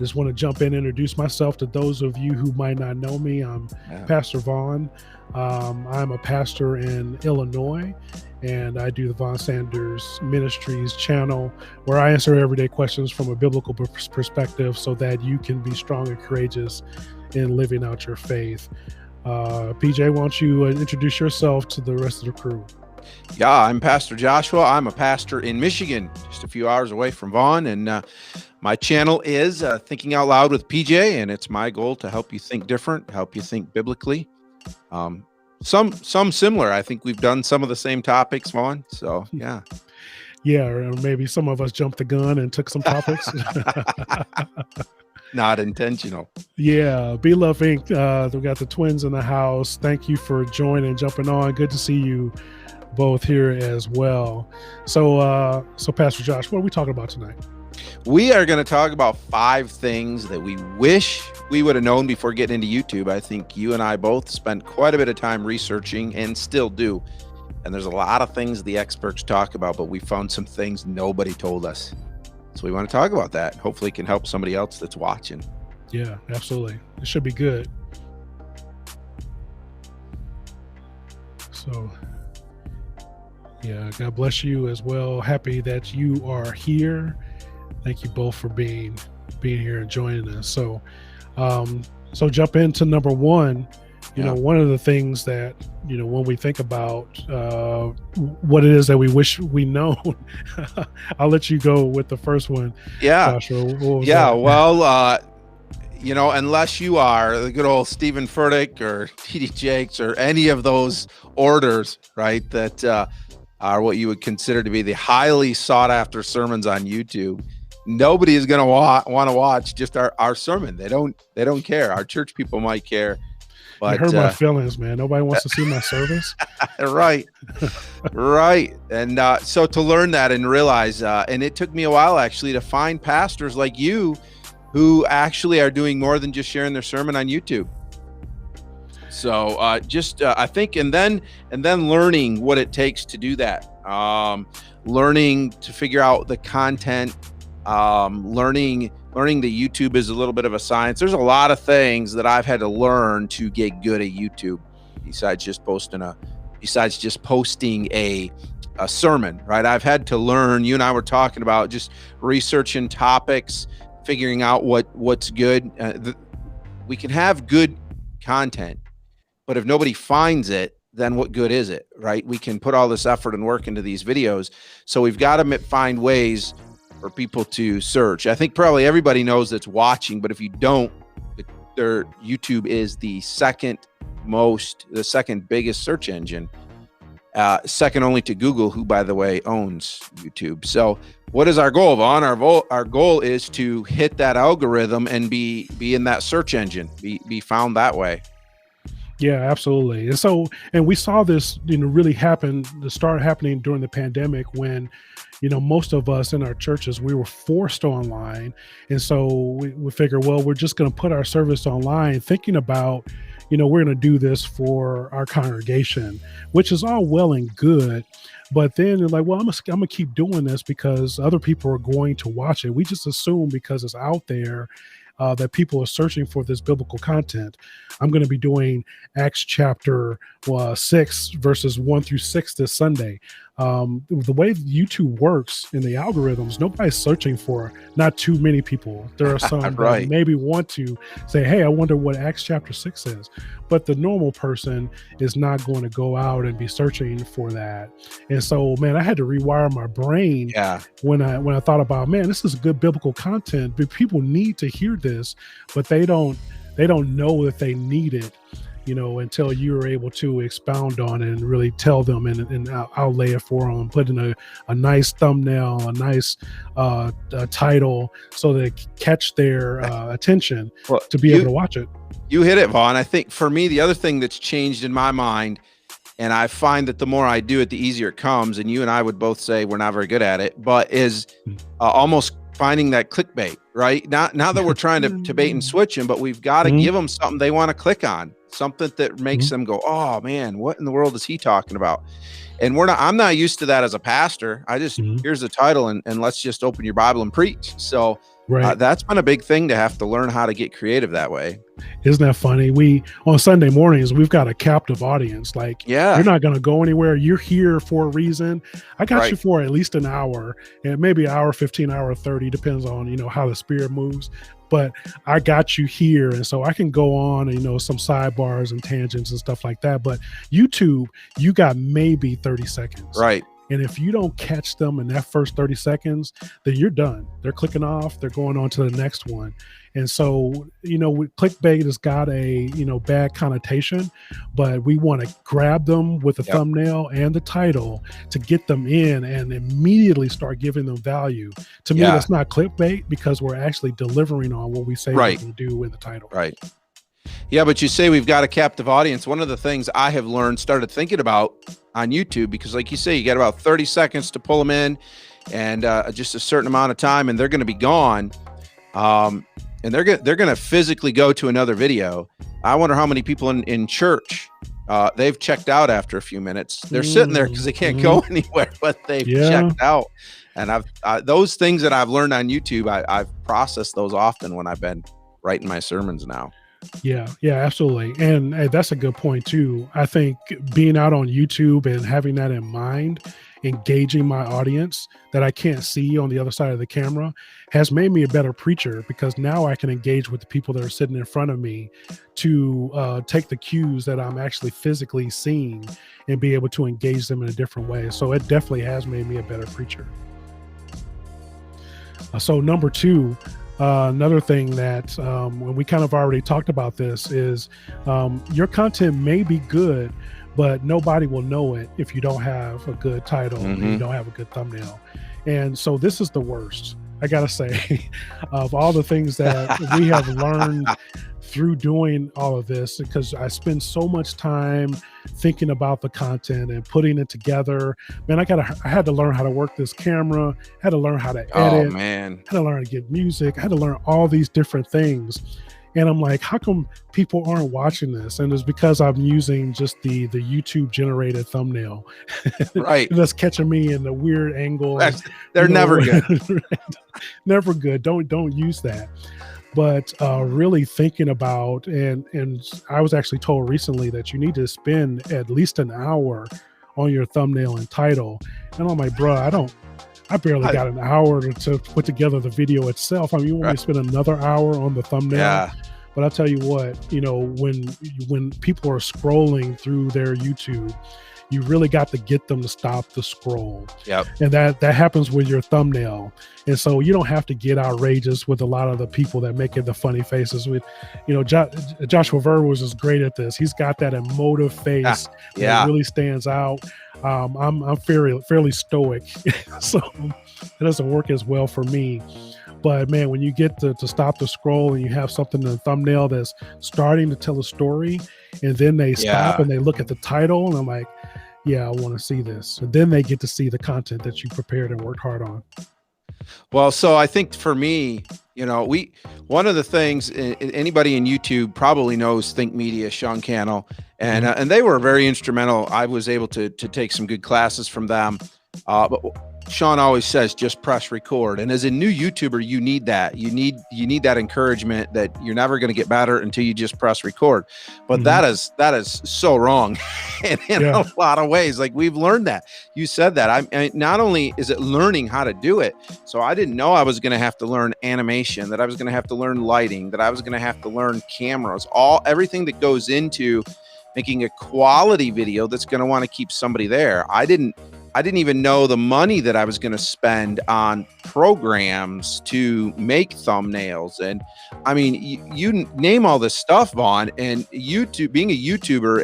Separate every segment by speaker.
Speaker 1: Just want to jump in and introduce myself to those of you who might not know me. I'm
Speaker 2: Yeah.
Speaker 1: Pastor Vaughn. I'm a pastor in Illinois, and I do the Vaughn Sanders Ministries channel, where I answer everyday questions from a biblical perspective so that you can be strong and courageous in living out your faith. PJ, why don't you introduce yourself to the rest of the crew?
Speaker 2: Yeah, I'm Pastor Joshua. I'm a pastor in Michigan, just a few hours away from Vaughn, and my channel is Thinking Out Loud with PJ, and it's my goal to help you think different, help you think biblically. Some similar. I think we've done some of the same topics, Vaughn. So yeah.
Speaker 1: Yeah, or maybe some of us jumped the gun and took some topics.
Speaker 2: Not intentional.
Speaker 1: Yeah, Beloved Inc. We got the twins in the house. Thank you for joining, jumping on. Good to see you both here as well. So Pastor Josh, what are we talking about tonight?
Speaker 2: We are going to talk about 5 things that we wish we would have known before getting into YouTube. I think you and I both spent quite a bit of time researching and still do. And there's a lot of things the experts talk about, but we found some things nobody told us. So we want to talk about that. Hopefully it can help somebody else that's watching.
Speaker 1: Yeah, absolutely. It should be good. So, yeah, God bless you as well. Happy that you are here. Thank you both for being here and joining us. So jump into number one. You know, one of the things that, you know, when we think about what it is that we wish we known, I'll let you go with the first one.
Speaker 2: Yeah.
Speaker 1: Joshua,
Speaker 2: well, you know, unless you are the good old Stephen Furtick or T.D. Jakes or any of those orders, right, that are what you would consider to be the highly sought after sermons on YouTube, nobody is going to want to watch just our sermon. They don't care. Our church people might care. But,
Speaker 1: you hurt my feelings, man. Nobody wants to see my service.
Speaker 2: Right. And so to learn that and realize, and it took me a while actually to find pastors like you who actually are doing more than just sharing their sermon on YouTube. So I think, and then learning what it takes to do that, learning to figure out the content, learning that YouTube is a little bit of a science. There's a lot of things that I've had to learn to get good at YouTube besides just posting a sermon, right? I've had to learn, you and I were talking about just researching topics, figuring out what's good. We can have good content, but if nobody finds it, then what good is it, right? We can put all this effort and work into these videos. So we've got to find ways for people to search. I think probably everybody knows that's watching, but if you don't, their YouTube is the second biggest search engine, second only to Google, who, by the way, owns YouTube. So what is our goal, Vaughn? Our goal is to hit that algorithm and be in that search engine, be found that way.
Speaker 1: Yeah, absolutely. And we saw this, you know, really start happening during the pandemic when, you know, most of us in our churches, we were forced online. And so we figured, well, we're just going to put our service online, thinking about, you know, we're going to do this for our congregation, which is all well and good. But then they're like, well, I'm going to keep doing this because other people are going to watch it. We just assume because it's out there that people are searching for this biblical content. I'm going to be doing Acts chapter 6, verses 1 through 6 this Sunday. The way YouTube works in the algorithms, nobody's searching for, not too many people. There are some
Speaker 2: right.
Speaker 1: that maybe want to say, hey, I wonder what Acts chapter 6 says. But the normal person is not going to go out and be searching for that. And so, man, I had to rewire my brain when I thought about, man, this is good biblical content, but people need to hear this, but they don't know that they need it, you know, until you're able to expound on it and really tell them, and I'll lay it for them, put in a nice thumbnail, a nice title, so they catch their attention to be able to watch it.
Speaker 2: You hit it, Vaughn. I think for me, the other thing that's changed in my mind, and I find that the more I do it, the easier it comes, and you and I would both say we're not very good at it, but is almost finding that clickbait, right? Not that we're trying to bait and switch them, but we've got to give them something they want to click on, something that makes them go, oh man, what in the world is he talking about? And I'm not used to that as a pastor. I just, here's the title and let's just open your Bible and preach. So
Speaker 1: Right.
Speaker 2: That's been a big thing to have to learn how to get creative that way.
Speaker 1: Isn't that funny? We on Sunday mornings, we've got a captive audience. Like, you're
Speaker 2: Yeah.
Speaker 1: not going to go anywhere. You're here for a reason. I got you
Speaker 2: Right.
Speaker 1: for at least an hour, and maybe an hour 15, hour 30, depends on, how the spirit moves. But I got you here. And so I can go on, some sidebars and tangents and stuff like that. But YouTube, you got maybe 30 seconds.
Speaker 2: Right.
Speaker 1: And if you don't catch them in that first 30 seconds, then you're done. They're clicking off, they're going on to the next one. And so, clickbait has got a, bad connotation, but we want to grab them with the
Speaker 2: Yep.
Speaker 1: thumbnail and the title to get them in and immediately start giving them value. To me,
Speaker 2: Yeah.
Speaker 1: that's not clickbait, because we're actually delivering on what we say
Speaker 2: Right.
Speaker 1: we're going to do in the title.
Speaker 2: Right. Yeah, but you say we've got a captive audience. One of the things I have started thinking about on YouTube, because like you say, you got about 30 seconds to pull them in, and just a certain amount of time, and they're going to be gone. And they're going to physically go to another video. I wonder how many people in church, they've checked out after a few minutes. They're sitting there because they can't go anywhere, but they've checked out. And those things that I've learned on YouTube, I've processed those often when I've been writing my sermons now.
Speaker 1: Yeah, absolutely. And that's a good point too. I think being out on YouTube and having that in mind, engaging my audience that I can't see on the other side of the camera, has made me a better preacher, because now I can engage with the people that are sitting in front of me to take the cues that I'm actually physically seeing and be able to engage them in a different way. So it definitely has made me a better preacher. So number two, another thing that we kind of already talked about this is your content may be good, but nobody will know it if you don't have a good title and you don't have a good thumbnail. And so this is the worst, I gotta say, of all the things that we have learned through doing all of this, because I spend so much time thinking about the content and putting it together. Man, I had to learn how to work this camera, had to learn how to edit,
Speaker 2: Oh man,
Speaker 1: had to learn how to get music, I had to learn all these different things. And I'm like, how come people aren't watching this? And it's because I'm using just the YouTube generated thumbnail.
Speaker 2: right.
Speaker 1: That's catching me in the weird angle.
Speaker 2: They're never good.
Speaker 1: Never good. Don't use that. But really thinking about, and I was actually told recently that you need to spend at least an hour on your thumbnail and title. And I'm like, bro, I barely got an hour to put together the video itself. I mean, you want me to spend another hour on the thumbnail?
Speaker 2: Yeah.
Speaker 1: But I'll tell you what, when people are scrolling through their YouTube, you really got to get them to stop the scroll.
Speaker 2: Yep.
Speaker 1: And that happens with your thumbnail. And so you don't have to get outrageous with a lot of the people that make it the funny faces. With, Joshua Vaughn was just great at this. He's got that emotive face that really stands out. I'm fairly stoic, so it doesn't work as well for me. But man, when you get to stop the scroll and you have something in the thumbnail that's starting to tell a story, and then they stop and they look at the title, and I'm like, yeah, I want to see this. And then they get to see the content that you prepared and worked hard on.
Speaker 2: Well, so I think for me, one of the things, anybody in YouTube probably knows Think Media, Sean Cannell, and they were very instrumental. I was able to take some good classes from them. But Sean always says, just press record. And as a new YouTuber, you need that. You need that encouragement that you're never going to get better until you just press record. But that is so wrong in a lot of ways. Like, we've learned that. You said that. I not only is it learning how to do it, so I didn't know I was going to have to learn animation, that I was going to have to learn lighting, that I was going to have to learn cameras, everything that goes into making a quality video that's going to want to keep somebody there. I didn't even know the money that I was going to spend on programs to make thumbnails. And I mean, you name all this stuff, Vaughn, and YouTube, being a YouTuber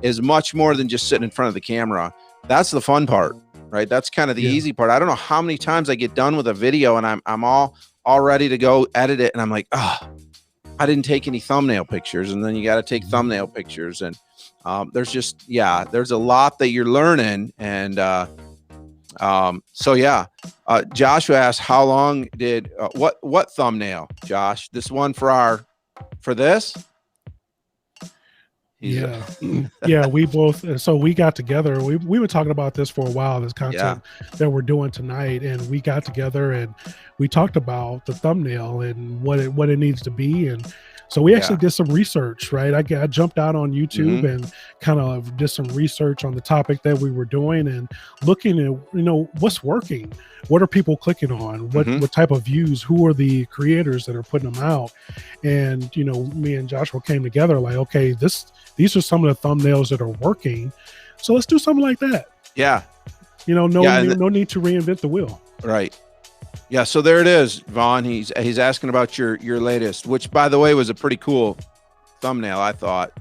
Speaker 2: is much more than just sitting in front of the camera. That's the fun part, right? That's kind of the easy part. I don't know how many times I get done with a video and I'm all ready to go edit it. And I'm like, I didn't take any thumbnail pictures. And then you got to take thumbnail pictures. And there's a lot that you're learning. And Joshua asked, how long did what thumbnail, Josh? This one for this?
Speaker 1: Yeah. Yeah, we both so we got together. We were talking about this for a while, this
Speaker 2: Yeah.
Speaker 1: content that we're doing tonight, and we got together and we talked about the thumbnail and what it needs to be. And so we actually
Speaker 2: Yeah.
Speaker 1: did some research, right? I jumped out on YouTube and kind of did some research on the topic that we were doing and looking at, what's working. What are people clicking on? What type of views? Who are the creators that are putting them out? And me and Joshua came together like, okay, these are some of the thumbnails that are working. So let's do something like that.
Speaker 2: Yeah.
Speaker 1: No need to reinvent the wheel.
Speaker 2: Right. Yeah. So there it is, Vaughn. He's asking about your latest, which by the way was a pretty cool thumbnail, I thought.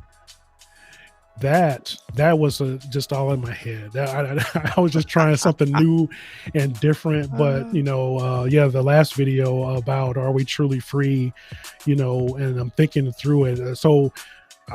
Speaker 1: That was just all in my head. I was just trying something new and different. But the last video about are we truly free, and I'm thinking through it. So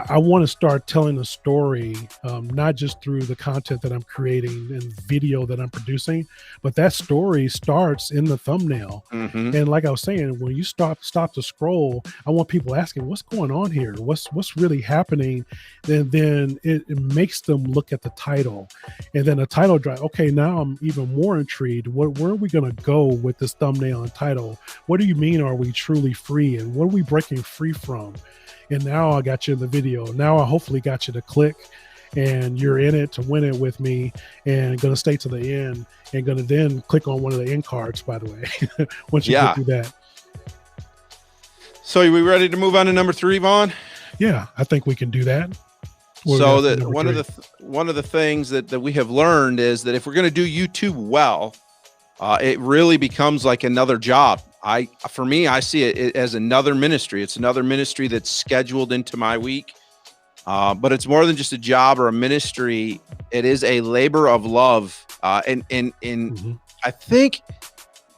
Speaker 1: I want to start telling a story, not just through the content that I'm creating and video that I'm producing, but that story starts in the thumbnail. And like I was saying, when you stop to scroll, I want people asking, what's going on here? What's really happening? Then it makes them look at the title, and then a title drive. Okay, now I'm even more intrigued. Where are we going to go with this thumbnail and title? What do you mean, are we truly free? And what are we breaking free from? And now I got you in the video. Now I hopefully got you to click, and you're in it to win it with me, and going to stay to the end, and going to then click on one of the end cards, by the way, once you get through that.
Speaker 2: So are we ready to move on to number 3, Vaughn?
Speaker 1: Yeah, I think we can do that.
Speaker 2: So that one of the things that we have learned is that if we're going to do YouTube well, it really becomes like another job. For me, I see it as another ministry. It's another ministry that's scheduled into my week. But it's more than just a job or a ministry. It is a labor of love. I think,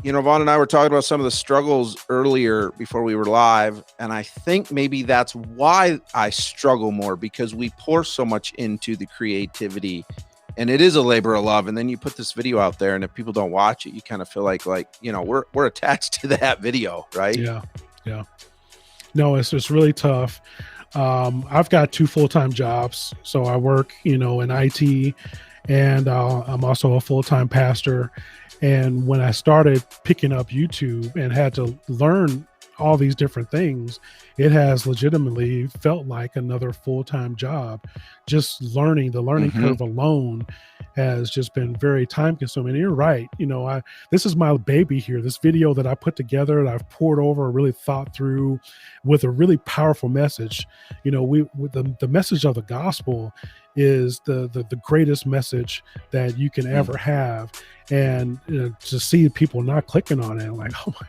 Speaker 2: Vaughn and I were talking about some of the struggles earlier before we were live. And I think maybe that's why I struggle more, because we pour so much into the creativity. And it is a labor of love. And then you put this video out there, and if people don't watch it, you kind of feel like we're attached to that video, right?
Speaker 1: Yeah. No, it's really tough. I've got 2 full-time jobs. So I work, in IT, and I'm also a full-time pastor. And when I started picking up YouTube and had to learn all these different things, it has legitimately felt like another full-time job. Just the learning curve alone has just been very time consuming. And you're right. This is my baby here. This video that I put together, that I've poured over, really thought through with a really powerful message. The message of the gospel is the greatest message that you can ever have. And to see people not clicking on it, like, oh my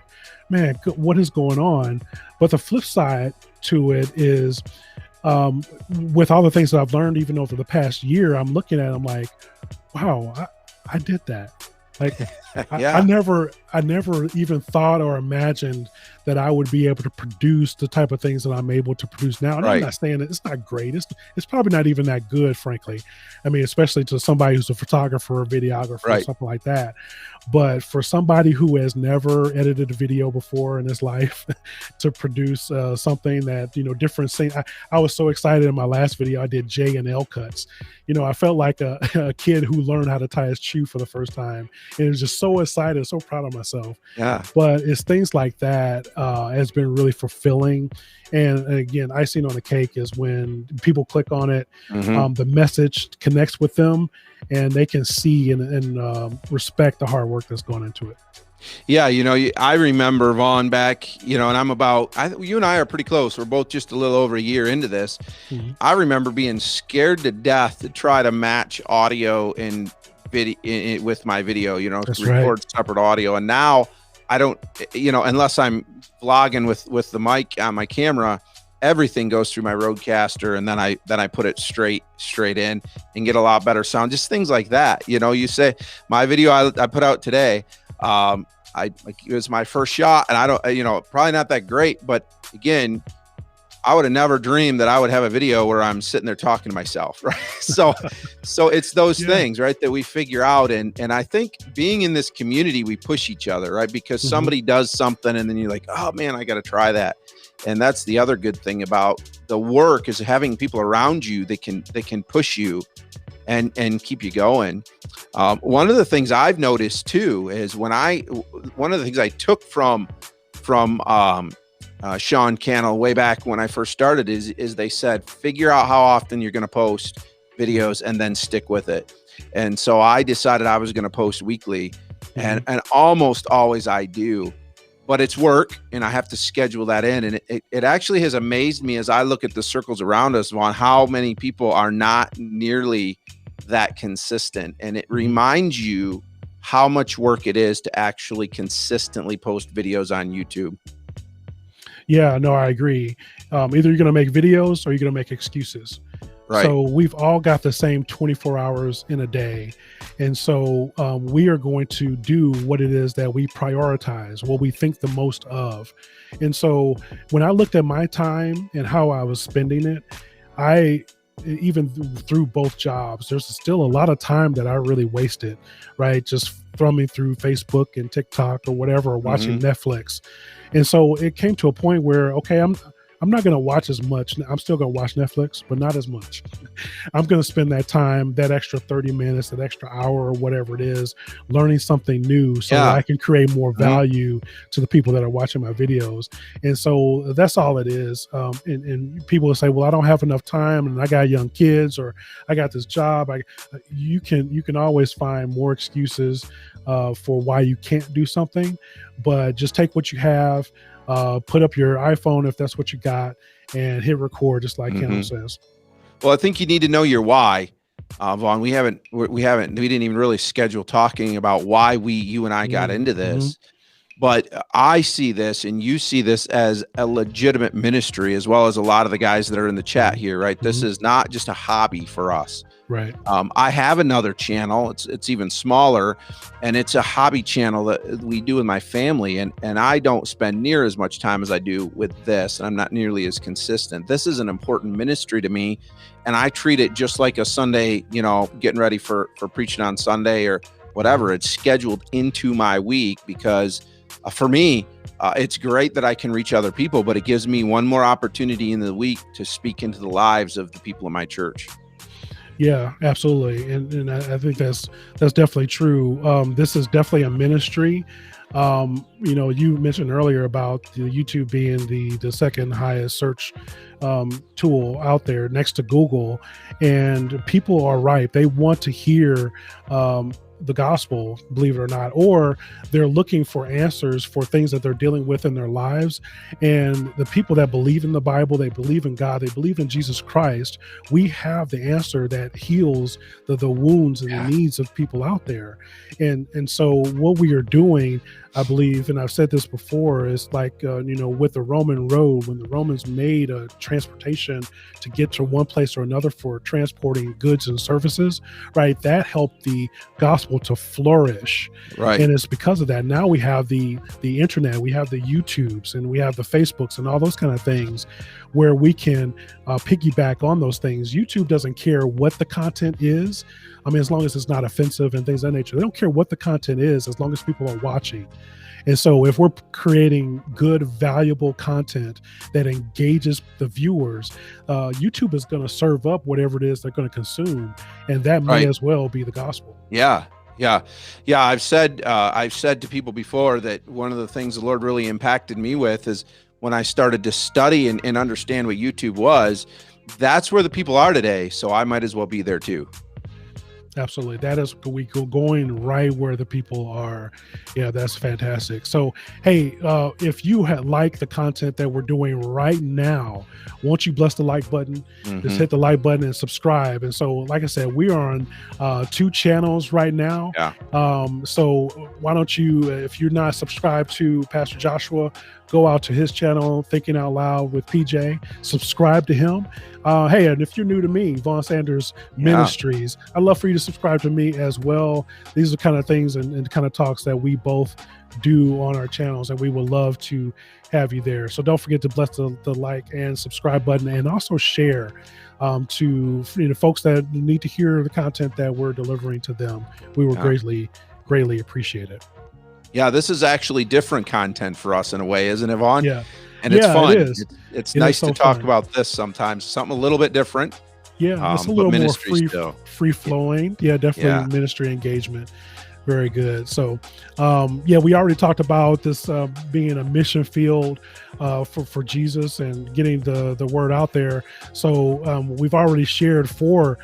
Speaker 1: man, what is going on? But the flip side to it is, with all the things that I've learned, even over the past year, I'm looking at them like, wow, I did that. Like, I never even thought or imagined that I would be able to produce the type of things that I'm able to produce now. And I'm not saying that it's not great. It's probably not even that good, frankly. I mean, especially to somebody who's a photographer or videographer or something like that. But for somebody who has never edited a video before in his life to produce something that, different things. I was so excited in my last video. I did J and L cuts. I felt like a kid who learned how to tie his shoe for the first time. And it was just so excited, so proud of myself.
Speaker 2: Yeah.
Speaker 1: But it's things like that has been really fulfilling. And again, icing on the cake is when people click on it, the message connects with them, and they can see and respect the hard work that's gone into it.
Speaker 2: Yeah, I remember, Vaughn, back, and you and I are pretty close. We're both just a little over a year into this. I remember being scared to death to try to match audio and video with my video, record separate audio. And now I don't, unless I'm vlogging with the mic on my camera, everything goes through my Rodecaster, and then I put it straight in and get a lot better sound. Just things like that. You say my video I put out today, it was my first shot, and I don't, probably not that great, but again, I would have never dreamed that I would have a video where I'm sitting there talking to myself, right? So it's those things, right, that we figure out. And I think being in this community, we push each other, right? Because somebody does something, and then you're like, oh man, I got to try that. And that's the other good thing about the work, is having people around you that can push you and keep you going. One of the things I've noticed too is one of the things I took from Sean Cannell way back when I first started is they said, figure out how often you're going to post videos and then stick with it. And so I decided I was going to post weekly, and almost always I do, but it's work and I have to schedule that in. And it actually has amazed me as I look at the circles around us on how many people are not nearly that consistent. And it reminds you how much work it is to actually consistently post videos on YouTube.
Speaker 1: Yeah, no, I agree. Either you're going to make videos or you're going to make excuses.
Speaker 2: Right.
Speaker 1: So we've all got the same 24 hours in a day. And so we are going to do what it is that we prioritize, what we think the most of. And so when I looked at my time and how I was spending it, even through both jobs, there's still a lot of time that I really wasted, right? Just thumbing through Facebook and TikTok or whatever, or watching Netflix. And so it came to a point where, okay, I'm not going to watch as much. I'm still going to watch Netflix, but not as much. I'm going to spend that time, that extra 30 minutes, that extra hour or whatever it is, learning something new so that I can create more value to the people that are watching my videos. And so that's all it is. And people will say, well, I don't have enough time and I got young kids, or I got this job. You can always find more excuses for why you can't do something, but just take what you have, put up your iPhone if that's what you got, and hit record, just like Cannell says.
Speaker 2: Well, I think you need to know your why, Vaughn. We didn't even really schedule talking about why you and I got into this, but I see this and you see this as a legitimate ministry, as well as a lot of the guys that are in the chat here, right? This is not just a hobby for us.
Speaker 1: Right.
Speaker 2: I have another channel. It's even smaller, and it's a hobby channel that we do with my family. And I don't spend near as much time as I do with this, and I'm not nearly as consistent. This is an important ministry to me, and I treat it just like a Sunday, getting ready for preaching on Sunday or whatever. It's scheduled into my week because for me, it's great that I can reach other people, but it gives me one more opportunity in the week to speak into the lives of the people in my church.
Speaker 1: Yeah, absolutely. And I think that's definitely true. This is definitely a ministry. You mentioned earlier about the YouTube being the second highest search tool out there next to Google, and people are right. They want to hear the gospel, believe it or not, or they're looking for answers for things that they're dealing with in their lives. And the people that believe in the Bible, they believe in God, they believe in Jesus Christ, we have the answer that heals the wounds and the needs of people out there. And so what we are doing, I believe, and I've said this before, is like, with the Roman road, when the Romans made a transportation to get to one place or another for transporting goods and services, right? That helped the gospel to flourish.
Speaker 2: Right.
Speaker 1: And it's because of that. Now we have the internet, we have the YouTubes, and we have the Facebooks and all those kind of things where we can piggyback on those things. YouTube doesn't care what the content is. I mean, as long as it's not offensive and things of that nature, they don't care what the content is as long as people are watching. And so if we're creating good, valuable content that engages the viewers, YouTube is going to serve up whatever it is they're going to consume. And that may as well be the gospel.
Speaker 2: Yeah. I've said to people before that one of the things the Lord really impacted me with is when I started to study and understand what YouTube was, that's where the people are today. So I might as well be there too.
Speaker 1: Absolutely. That is, we go going right where the people are. Yeah, that's fantastic. So, hey, if you like the content that we're doing right now, won't you bless the like button? Just hit the like button and subscribe. And so, like I said, we are on 2 channels right now. So why don't you, if you're not subscribed to Pastor Joshua, go out to his channel, Thinking Out Loud with PJ, subscribe to him. Hey, and if you're new to me, Vaughn Sanders Ministries, I'd love for you to subscribe to me as well. These are kind of things and kind of talks that we both do on our channels, and we would love to have you there. So don't forget to bless the like and subscribe button, and also share to folks that need to hear the content that we're delivering to them. We will greatly appreciate it.
Speaker 2: Yeah, this is actually different content for us in a way, isn't it, Vaughn?
Speaker 1: Yeah.
Speaker 2: and it's
Speaker 1: Yeah, it
Speaker 2: fun.
Speaker 1: is.
Speaker 2: It's
Speaker 1: It is
Speaker 2: nice to
Speaker 1: so
Speaker 2: talk
Speaker 1: fun.
Speaker 2: about this sometimes, something a little bit different,
Speaker 1: Yeah, it's a
Speaker 2: but
Speaker 1: little more
Speaker 2: ministry still.
Speaker 1: free flowing. Yeah, definitely
Speaker 2: Yeah.
Speaker 1: ministry engagement. Very good. So, yeah, we already talked about this being a mission field for Jesus and getting the word out there. So we've already shared four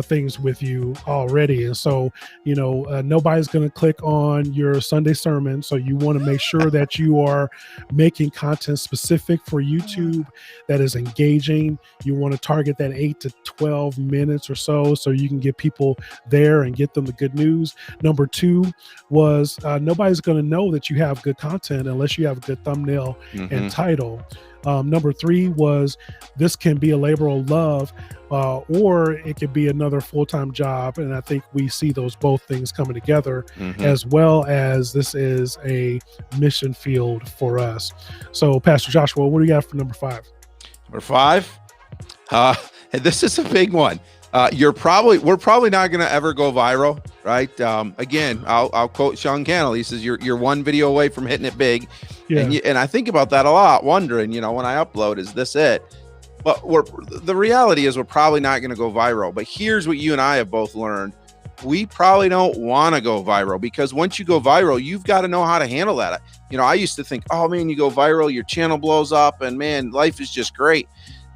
Speaker 1: things with you already, and so nobody's going to click on your Sunday sermon. So you want to make sure that you are making content specific for YouTube that is engaging. You want to target that 8 to 12 minutes or so you can get people there and get them the good news. Number two was nobody's going to know that you have good content unless you have a good thumbnail and title. Number three was this can be a labor of love, or it could be another full-time job. And I think we see those both things coming together, as well as this is a mission field for us. So Pastor Joshua, what do you got for number five?
Speaker 2: Number five, this is a big one. We're probably not going to ever go viral, right? Again, I'll quote Sean Cannell. He says, you're one video away from hitting it big.
Speaker 1: Yeah.
Speaker 2: And I think about that a lot, wondering, when I upload, is this it? But the reality is we're probably not going to go viral. But here's what you and I have both learned. We probably don't want to go viral, because once you go viral, you've got to know how to handle that. I used to think, oh man, you go viral, your channel blows up, and man, life is just great.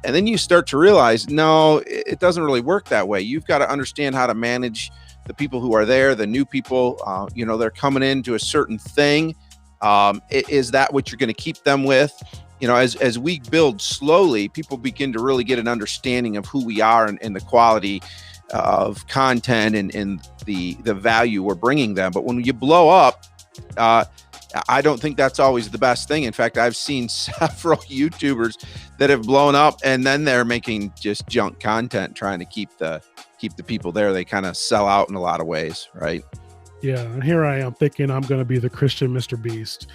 Speaker 2: And then you start to realize, no, it doesn't really work that way. You've got to understand how to manage the people who are there, the new people, they're coming into a certain thing. Is that what you're going to keep them with? As we build slowly, people begin to really get an understanding of who we are and the quality of content and the value we're bringing them. But when you blow up, I don't think that's always the best thing. In fact, I've seen several YouTubers that have blown up and then they're making just junk content, trying to keep the people there. They kind of sell out in a lot of ways, right?
Speaker 1: Yeah, and here I am thinking I'm going to be the Christian Mr. Beast.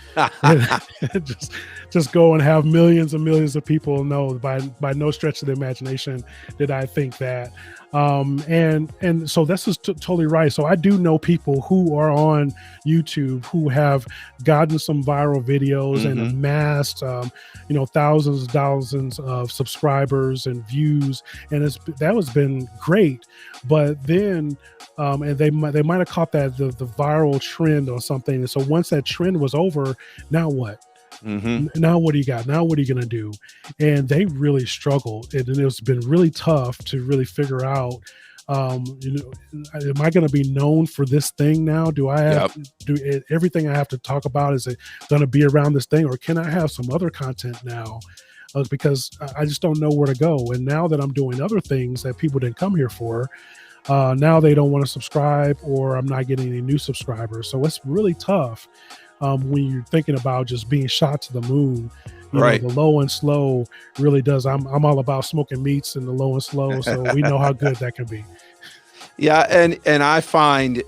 Speaker 1: just go and have millions and millions of people. No, by no stretch of the imagination did I think that. And so this is totally right. So I do know people who are on YouTube who have gotten some viral videos and amassed, thousands of subscribers and views, and that has been great. But then, and they might have caught that the viral trend or something. And so once that trend was over, now what? Now what do you got? Now what are you going to do? And they really struggled, and it's been really tough to really figure out, am I going to be known for this thing now? Do I have to do everything I have to talk about? Is it going to be around this thing, or can I have some other content now? Because I just don't know where to go. And now that I'm doing other things that people didn't come here for, now they don't want to subscribe, or I'm not getting any new subscribers. So it's really tough. When you're thinking about just being shot to the moon,
Speaker 2: right?
Speaker 1: The low and slow really does. I'm all about smoking meats and the low and slow, so we know how good that can be.
Speaker 2: Yeah, and I find,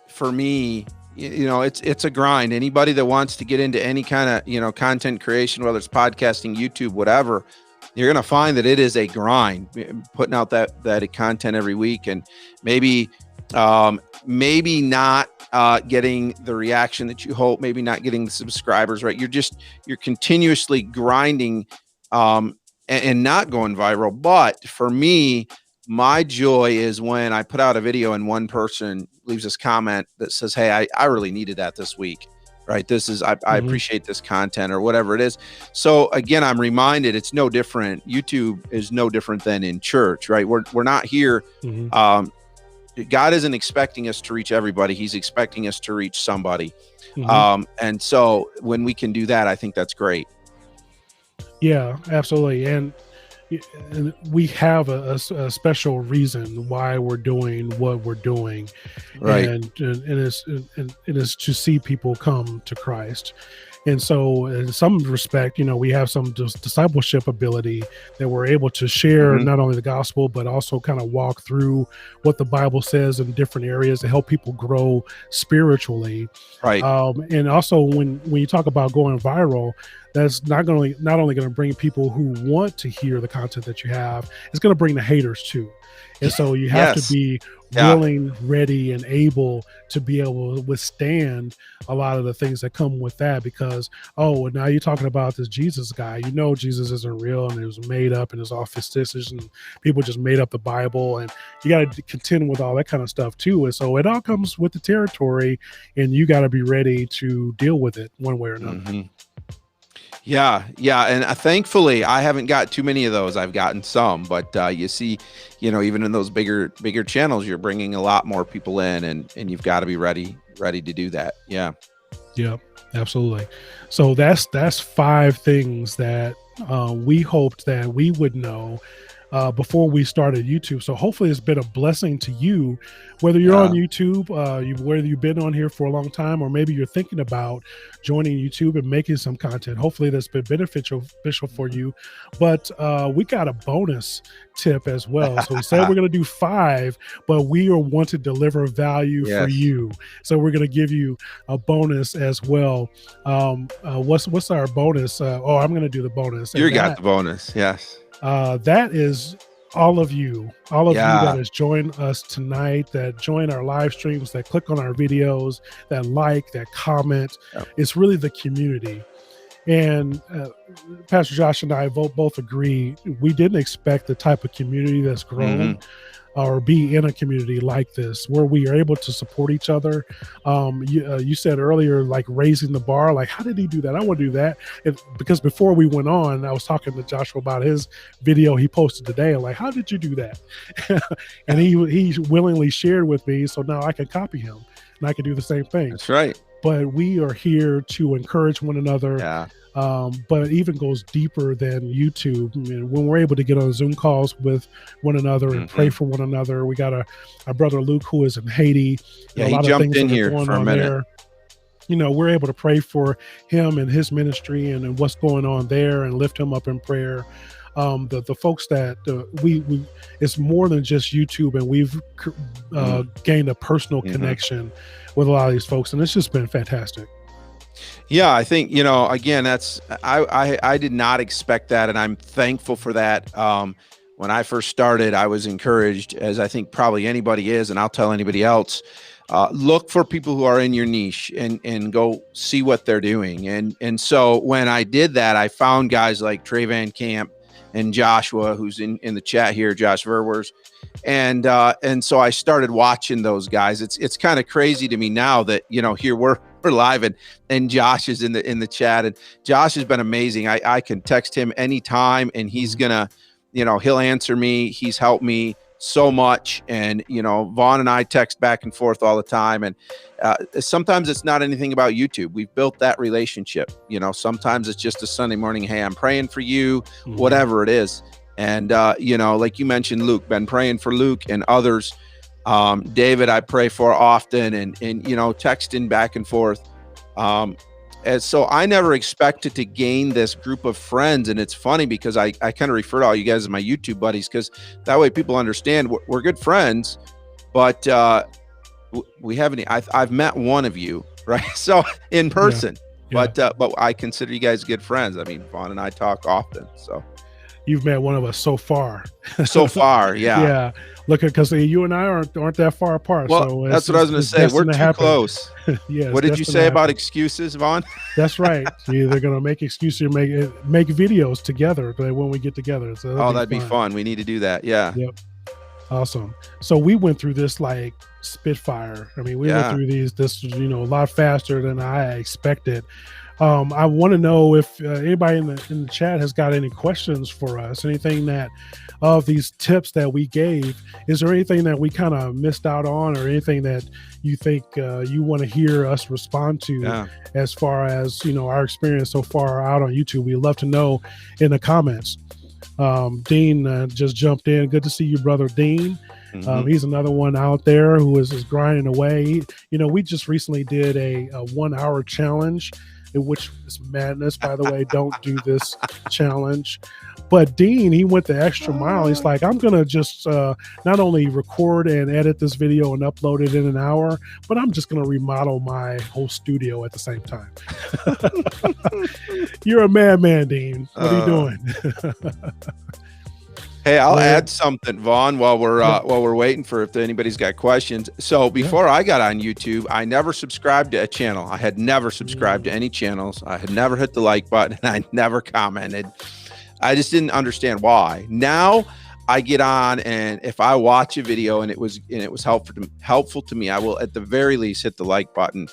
Speaker 2: for me, it's a grind. Anybody that wants to get into any kind of content creation, whether it's podcasting, YouTube, whatever, you're going to find that it is a grind, putting out that content every week, and maybe not getting the reaction that you hope, maybe not getting the subscribers, right? You're continuously grinding and not going viral. But for me, my joy is when I put out a video and one person leaves this comment that says, hey, I really needed that this week, right? I appreciate this content, or whatever it is. So again, I'm reminded it's no different. YouTube is no different than in church, right? We're not here. God isn't expecting us to reach everybody. He's expecting us to reach somebody. And so when we can do that, I think that's great. Yeah,
Speaker 1: absolutely. And we have a special reason why we're doing what we're doing.
Speaker 2: Right.
Speaker 1: And it is to see people come to Christ. And so in some respect, we have some discipleship ability that we're able to share not only the gospel, but also kind of walk through what the Bible says in different areas to help people grow spiritually.
Speaker 2: Right.
Speaker 1: And also when you talk about going viral, that's not only going to bring people who want to hear the content that you have, it's going to bring the haters too. And so you have to
Speaker 2: Yes.
Speaker 1: be
Speaker 2: Yeah.
Speaker 1: willing, ready, and able to be able to withstand a lot of the things that come with that. Because, oh, now you're talking about this Jesus guy. You know, Jesus isn't real, and it was made up, and it's all fictitious, and people just made up the Bible, and you got to contend with all that kind of stuff too. And so it all comes with the territory, and you got to be ready to deal with it one way or another.
Speaker 2: Mm-hmm. Yeah. And thankfully, I haven't got too many of those. I've gotten some, but you see, even in those bigger channels, you're bringing a lot more people in, and you've got to be ready to do that. Yeah.
Speaker 1: Yep, absolutely. So that's 5 things that we hoped that we would know before we started YouTube. So hopefully it's been a blessing to you, whether you're on YouTube, whether you've been on here for a long time, or maybe you're thinking about joining YouTube and making some content. Hopefully that's been beneficial for you. But we got a bonus tip as well. So we said we're going to do 5, but we want to deliver value for you. So we're going to give you a bonus as well. What's our bonus? I'm going to do the bonus.
Speaker 2: You got the bonus. Yes.
Speaker 1: That is all of you that has joined us tonight, that join our live streams, that click on our videos, that like, that comment. It's really the community. And Pastor Josh and I both agree, we didn't expect the type of community that's grown or be in a community like this, where we are able to support each other. You said earlier, like raising the bar, like how did he do that? I want to do that. Because before we went on, I was talking to Joshua about his video he posted today. I'm like, how did you do that? And he willingly shared with me, so now I can copy him and I can do the same thing.
Speaker 2: That's right.
Speaker 1: But we are here to encourage one another. But it even goes deeper than YouTube. I mean, when we're able to get on Zoom calls with one another and pray for one another, we got our brother Luke, who is in Haiti.
Speaker 2: Yeah, he jumped in here for a minute.
Speaker 1: We're able to pray for him and his ministry and what's going on there, and lift him up in prayer. The folks that we it's more than just YouTube, and we've gained a personal connection with a lot of these folks, and it's just been fantastic.
Speaker 2: Yeah, I think, again, I did not expect that, and I'm thankful for that. When I first started, I was encouraged, as I think probably anybody is, and I'll tell anybody else, look for people who are in your niche and go see what they're doing. And so when I did that, I found guys like Trey Van Camp and Joshua, who's in the chat here, Josh Verwers. And so I started watching those guys. It's kind of crazy to me now that, here we're live and Josh is in the chat, and Josh has been amazing. I can text him anytime, and he's gonna, he'll answer me. He's helped me so much. And, Vaughn and I text back and forth all the time. And sometimes it's not anything about YouTube. We've built that relationship. Sometimes it's just a Sunday morning, hey, I'm praying for you, whatever it is. And, like you mentioned, Luke, been praying for Luke and others. David, I pray for often, and texting back and forth. And so I never expected to gain this group of friends. And it's funny because I kind of refer to all you guys as my YouTube buddies, because that way people understand we're good friends, but we haven't, I've met one of you, right? So in person, but I consider you guys good friends. I mean, Vaughn and I talk often, so.
Speaker 1: You've met one of us so far.
Speaker 2: So far, yeah.
Speaker 1: Yeah. Look, because you and I aren't that far apart.
Speaker 2: Well,
Speaker 1: so
Speaker 2: that's what I was going to say. We're too close.
Speaker 1: Yeah.
Speaker 2: What did you say about excuses, Vaughn?
Speaker 1: That's right. You're either going to make excuses or make videos together when we get together. So
Speaker 2: that'd be fun. We need to do that. Yeah.
Speaker 1: Yep. Awesome. So we went through this like spitfire. I mean, we went through this a lot faster than I expected. I want to know if anybody in the chat has got any questions for us, anything that of these tips that we gave. Is there anything that we kind of missed out on, or anything that you think you want to hear us respond to as far as, our experience so far out on YouTube? We'd love to know in the comments. Dean just jumped in. Good to see you, brother Dean. He's another one out there who is grinding away. We just recently did a 1 hour challenge which is madness, by the way. Don't do this challenge. But Dean, he went the extra mile. He's like, I'm going to just not only record and edit this video and upload it in an hour, but I'm just going to remodel my whole studio at the same time. You're a madman, Dean. What are you doing?
Speaker 2: Hey, I'll add something, Vaughn, while we're waiting for if anybody's got questions. So before I got on YouTube, I never subscribed to a channel. I had never subscribed to any channels. I had never hit the like button, and I never commented. I just didn't understand why. Now I get on, and if I watch a video and it was helpful to me, I will at the very least hit the like button.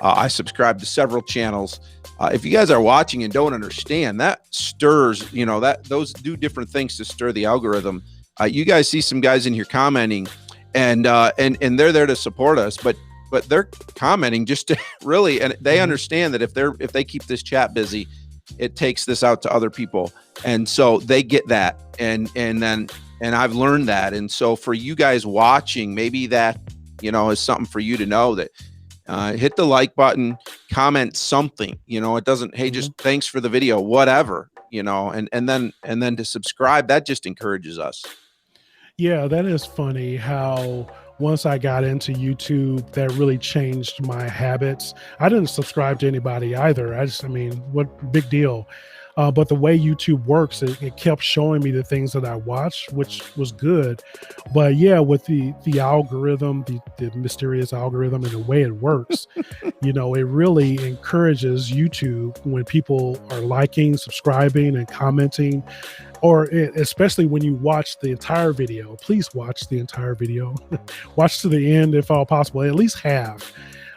Speaker 2: I subscribe to several channels. If you guys are watching and don't understand, that stirs, those do different things to stir the algorithm. You guys see some guys in here commenting, and they're there to support us, but they're commenting just to really, and they understand that if they keep this chat busy, it takes this out to other people, and so they get that, and I've learned that, and so for you guys watching, maybe that is something for you to know that. Hit the like button, comment something, it doesn't, hey, just thanks for the video, whatever, and then to subscribe, that just encourages us.
Speaker 1: Yeah, that is funny how once I got into YouTube, that really changed my habits. I didn't subscribe to anybody either. What big deal? But the way YouTube works, it kept showing me the things that I watched, which was good. But yeah, with the algorithm, the mysterious algorithm and the way it works, it really encourages YouTube when people are liking, subscribing, and commenting, especially when you watch the entire video. Please watch the entire video. Watch to the end if all possible, at least half.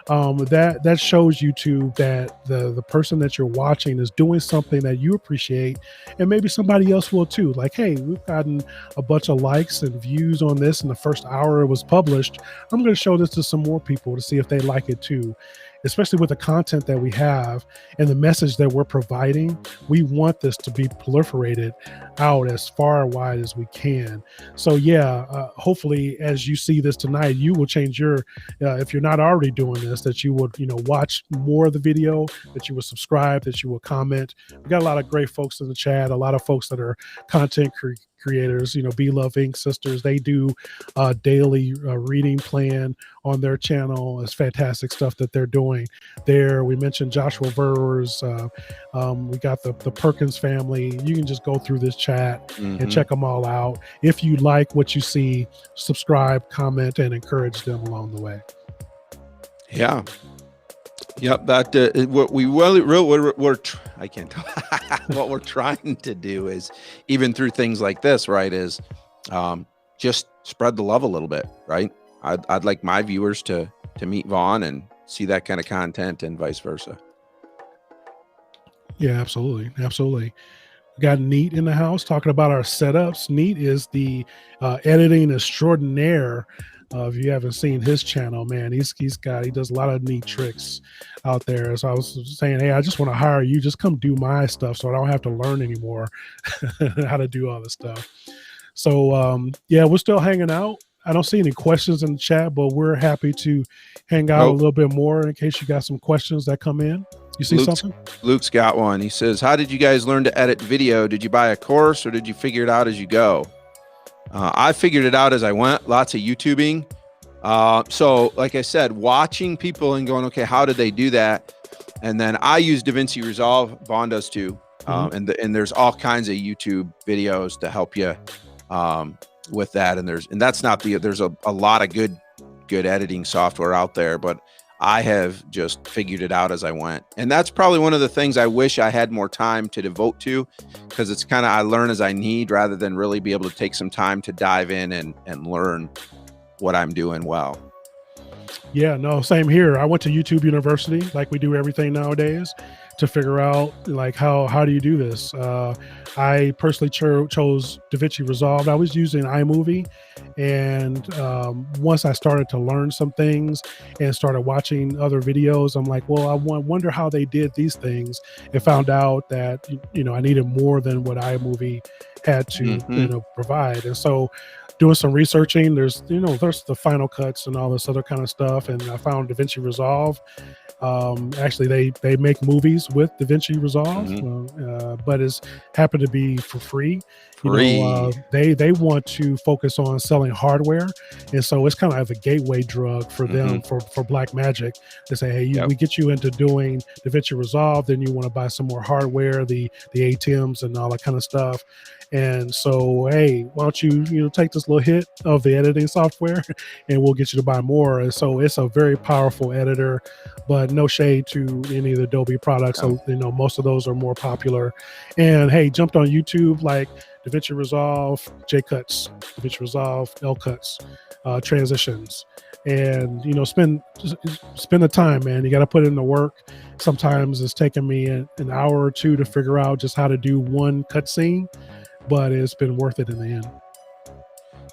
Speaker 1: That shows YouTube that the person that you're watching is doing something that you appreciate, and maybe somebody else will too. Like, hey, we've gotten a bunch of likes and views on this in the first hour it was published. I'm going to show this to some more people to see if they like it too. Especially with the content that we have and the message that we're providing, we want this to be proliferated out as far and wide as we can. So yeah, hopefully as you see this tonight, you will change your, if you're not already doing this, that you would, watch more of the video, that you will subscribe, that you will comment. We got a lot of great folks in the chat, a lot of folks that are content creators, Be Love Inc. sisters. They do a daily reading plan on their channel. It's fantastic stuff that they're doing there. We mentioned Joshua Vaughn. We got the Perkins family. You can just go through this chat and check them all out. If you like what you see, subscribe, comment, and encourage them along the way.
Speaker 2: Yeah. Yep, that what we're I can't what we're trying to do is, even through things like this, right, is just spread the love a little bit, right? I'd like my viewers to meet Vaughn and see that kind of content, and vice versa.
Speaker 1: Yeah, absolutely. We got Neat in the house talking about our setups. Neat is the editing extraordinaire. If you haven't seen his channel, man, he does a lot of neat tricks out there. So I was saying, hey, I just want to hire you. Just come do my stuff so I don't have to learn anymore how to do all this stuff. So yeah, we're still hanging out. I don't see any questions in the chat, but we're happy to hang out a little bit more in case you got some questions that come in. You see something?
Speaker 2: Luke's got one. He says, how did you guys learn to edit video? Did you buy a course or did you figure it out as you go? I figured it out as I went, lots of YouTubing. So like I said, watching people and going, okay, how did they do that? And then I use Davinci Resolve. Vaughn does too. And there's all kinds of YouTube videos to help you with that. And that's not there's a lot of good editing software out there, but I have just figured it out as I went. And that's probably one of the things I wish I had more time to devote to, because it's kind of, I learn as I need rather than really be able to take some time to dive in and learn what I'm doing well.
Speaker 1: Yeah, no, same here. I went to YouTube University, like we do everything nowadays, to figure out like how do you do this. I personally chose Davinci Resolve. I was using iMovie, and once I started to learn some things and started watching other videos, I'm like, well, I wonder how they did these things, and found out that I needed more than what iMovie had to provide. And so doing some researching, there's the Final Cuts and all this other kind of stuff, and I found Davinci Resolve. Actually, they make movies videos with Davinci Resolve, but it's happened to be for free.
Speaker 2: Free.
Speaker 1: They want to focus on selling hardware, and so it's kind of a gateway drug for them for Black Magic to say, hey, we get you into doing Davinci Resolve, then you want to buy some more hardware, the ATEMs and all that kind of stuff. And so, hey, why don't you take this little hit of the editing software and we'll get you to buy more. And so it's a very powerful editor, but no shade to any of the Adobe products. So, most of those are more popular. And hey, jumped on YouTube like Davinci Resolve, J Cuts, Davinci Resolve, L Cuts, transitions. And spend the time, man. You got to put in the work. Sometimes it's taken me an hour or two to figure out just how to do one cutscene, but it's been worth it in the end.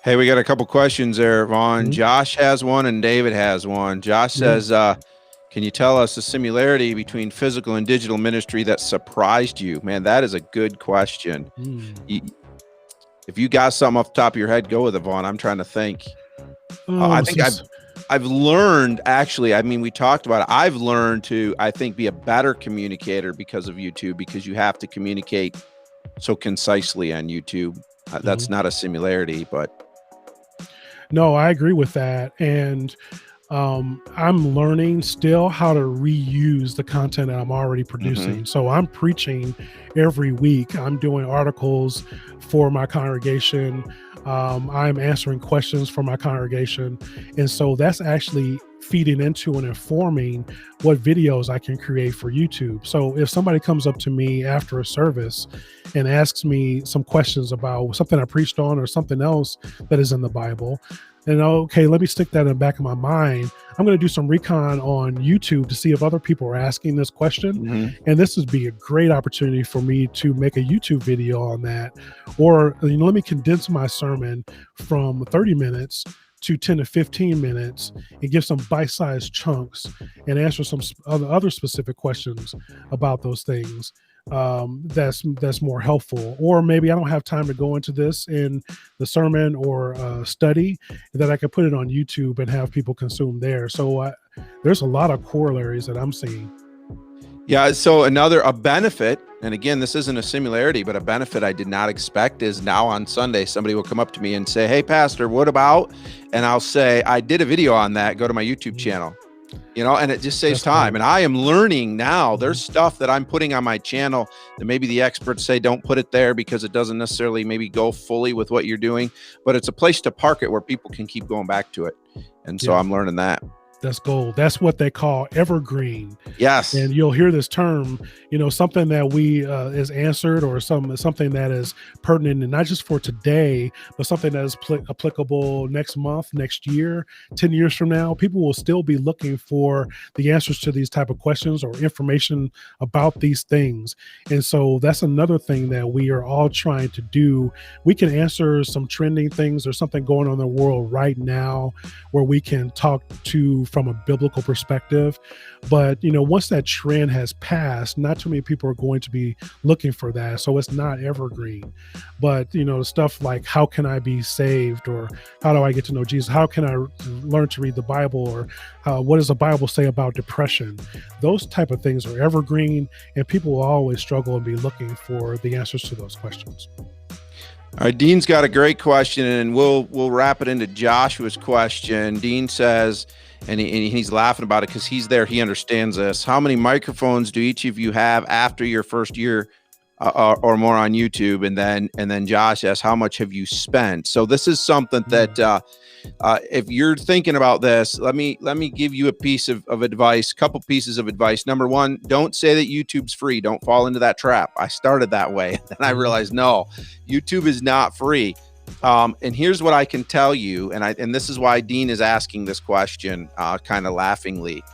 Speaker 2: Hey, we got a couple questions there, Vaughn. Josh has one and David has one. Josh says, can you tell us the similarity between physical and digital ministry that surprised you? Man, that is a good question. If you got something off the top of your head, go with it, Vaughn. I'm trying to think. I think I've learned, actually, I mean, we talked about it. I've learned to, I think, be a better communicator because of YouTube, because you have to communicate so concisely on YouTube. That's not a similarity, but.
Speaker 1: No, I agree with that. And I'm learning still how to reuse the content that I'm already producing. So I'm preaching every week. I'm doing articles for my congregation. I'm answering questions for my congregation. And so that's actually feeding into and informing what videos I can create for YouTube. So if somebody comes up to me after a service and asks me some questions about something I preached on or something else that is in the Bible, and okay, let me stick that in the back of my mind. I'm going to do some recon on YouTube to see if other people are asking this question. And this would be a great opportunity for me to make a YouTube video on that. Or, let me condense my sermon from 30 minutes to 10 to 15 minutes and give some bite-sized chunks and answer some other specific questions about those things. That's more helpful. Or maybe I don't have time to go into this in the sermon or study, that I could put it on YouTube and have people consume there. So there's a lot of corollaries that I'm seeing.
Speaker 2: Yeah. So a benefit, and again, this isn't a similarity, but a benefit I did not expect is now on Sunday, somebody will come up to me and say, hey, Pastor, what about? And I'll say, I did a video on that. Go to my YouTube channel. And it just saves time. And I am learning now. There's stuff that I'm putting on my channel that maybe the experts say don't put it there because it doesn't necessarily maybe go fully with what you're doing, but it's a place to park it where people can keep going back to it. And so I'm learning that.
Speaker 1: That's gold. That's what they call evergreen.
Speaker 2: Yes.
Speaker 1: And you'll hear this term, something that we is answered, or something that is pertinent, and not just for today, but something that is applicable next month, next year, 10 years from now. People will still be looking for the answers to these type of questions or information about these things. And so that's another thing that we are all trying to do. We can answer some trending things or something going on in the world right now where we can talk to from a biblical perspective. But, once that trend has passed, not too many people are going to be looking for that. So it's not evergreen. But, stuff like, how can I be saved? Or how do I get to know Jesus? How can I learn to read the Bible? Or what does the Bible say about depression? Those type of things are evergreen, and people will always struggle and be looking for the answers to those questions.
Speaker 2: All right, Dean's got a great question, and we'll wrap it into Joshua's question. Dean says, and he's laughing about it because he's there, he understands this. How many microphones do each of you have after your first year or more on YouTube? And then Josh asks, how much have you spent? So this is something that if you're thinking about this, let me give you a piece of advice, couple pieces of advice. Number one, don't say that YouTube's free. Don't fall into that trap. I started that way. Then I realized, no, YouTube is not free. And here's what I can tell you. And this is why Dean is asking this question, kind of laughingly.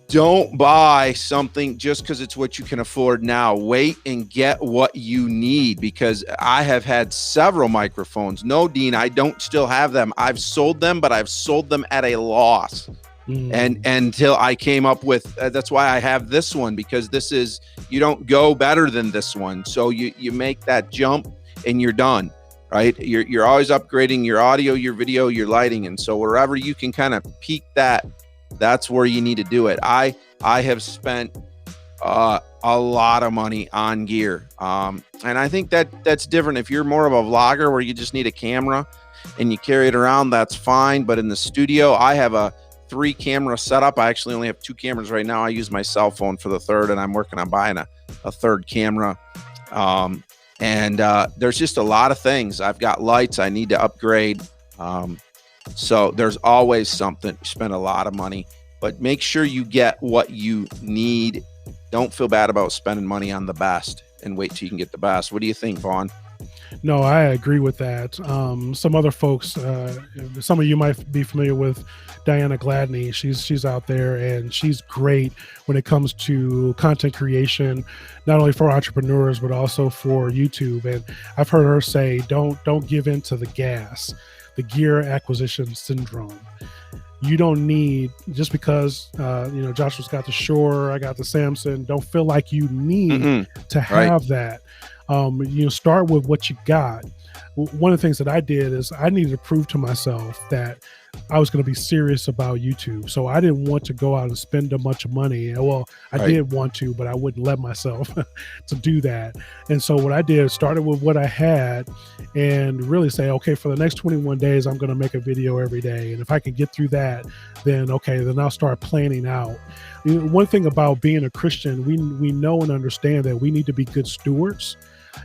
Speaker 2: Don't buy something just because it's what you can afford now. Wait and get what you need, because I have had several microphones. No, Dean, I don't still have them. I've sold them, but I've sold them at a loss. And until I came up with, that's why I have this one, because this is, you don't go better than this one. So you make that jump and you're done, right? You're always upgrading your audio, your video, your lighting. And so wherever you can kind of peak that, that's where you need to do it. I have spent A lot of money on gear. And I think that's different. If you're more of a vlogger where you just need a camera and you carry it around, that's fine. But in the studio, I have a 3-camera setup. I actually only have 2 cameras right now. I use my cell phone for the third, and I'm working on buying a third camera. And there's just a lot of things. I've got lights I need to upgrade. So there's always something. Spend a lot of money, but make sure you get what you need. Don't feel bad about spending money on the best, and wait till you can get the best. What do you think, Vaughn?
Speaker 1: No, I agree with that. Some other folks, some of you might be familiar with Diana Gladney. She's out there, and she's great when it comes to content creation, not only for entrepreneurs but also for YouTube. And I've heard her say, "Don't give in to the gear acquisition syndrome." You don't need, just because Joshua's got the Shure, I got the Samson, don't feel like you need to have that. Start with what you got. One of the things that I did is I needed to prove to myself that I was going to be serious about YouTube. So I didn't want to go out and spend a bunch of money. Well, I did want to, but I wouldn't let myself to do that. And so what I did is started with what I had and really say, okay, for the next 21 days, I'm going to make a video every day. And if I can get through that, then I'll start planning out. One thing about being a Christian, we know and understand that we need to be good stewards.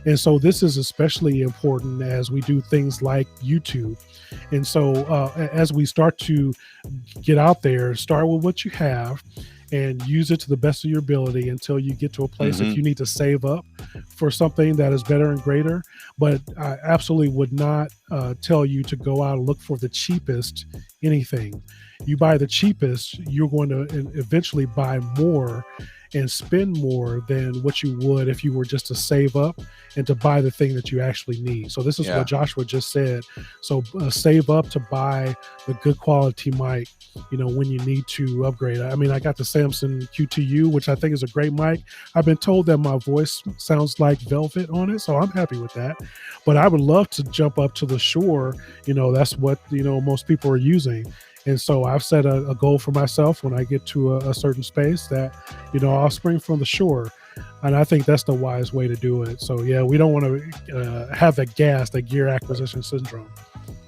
Speaker 1: And so this is especially important as we do things like YouTube. And so as we start to get out there, start with what you have and use it to the best of your ability until you get to a place if you need to save up for something that is better and greater. But I absolutely would not tell you to go out and look for the cheapest anything. You buy the cheapest, you're going to eventually buy more and spend more than what you would if you were just to save up and to buy the thing that you actually need. So this is what Joshua just said. So save up to buy the good quality mic, when you need to upgrade. I mean, I got the Samson Q2U, which I think is a great mic. I've been told that my voice sounds like velvet on it, so I'm happy with that. But I would love to jump up to the Shure. That's what, most people are using. And so I've set a goal for myself when I get to a certain space that, I'll spring from the Shure. And I think that's the wise way to do it. So, yeah, we don't want to have that gear acquisition syndrome.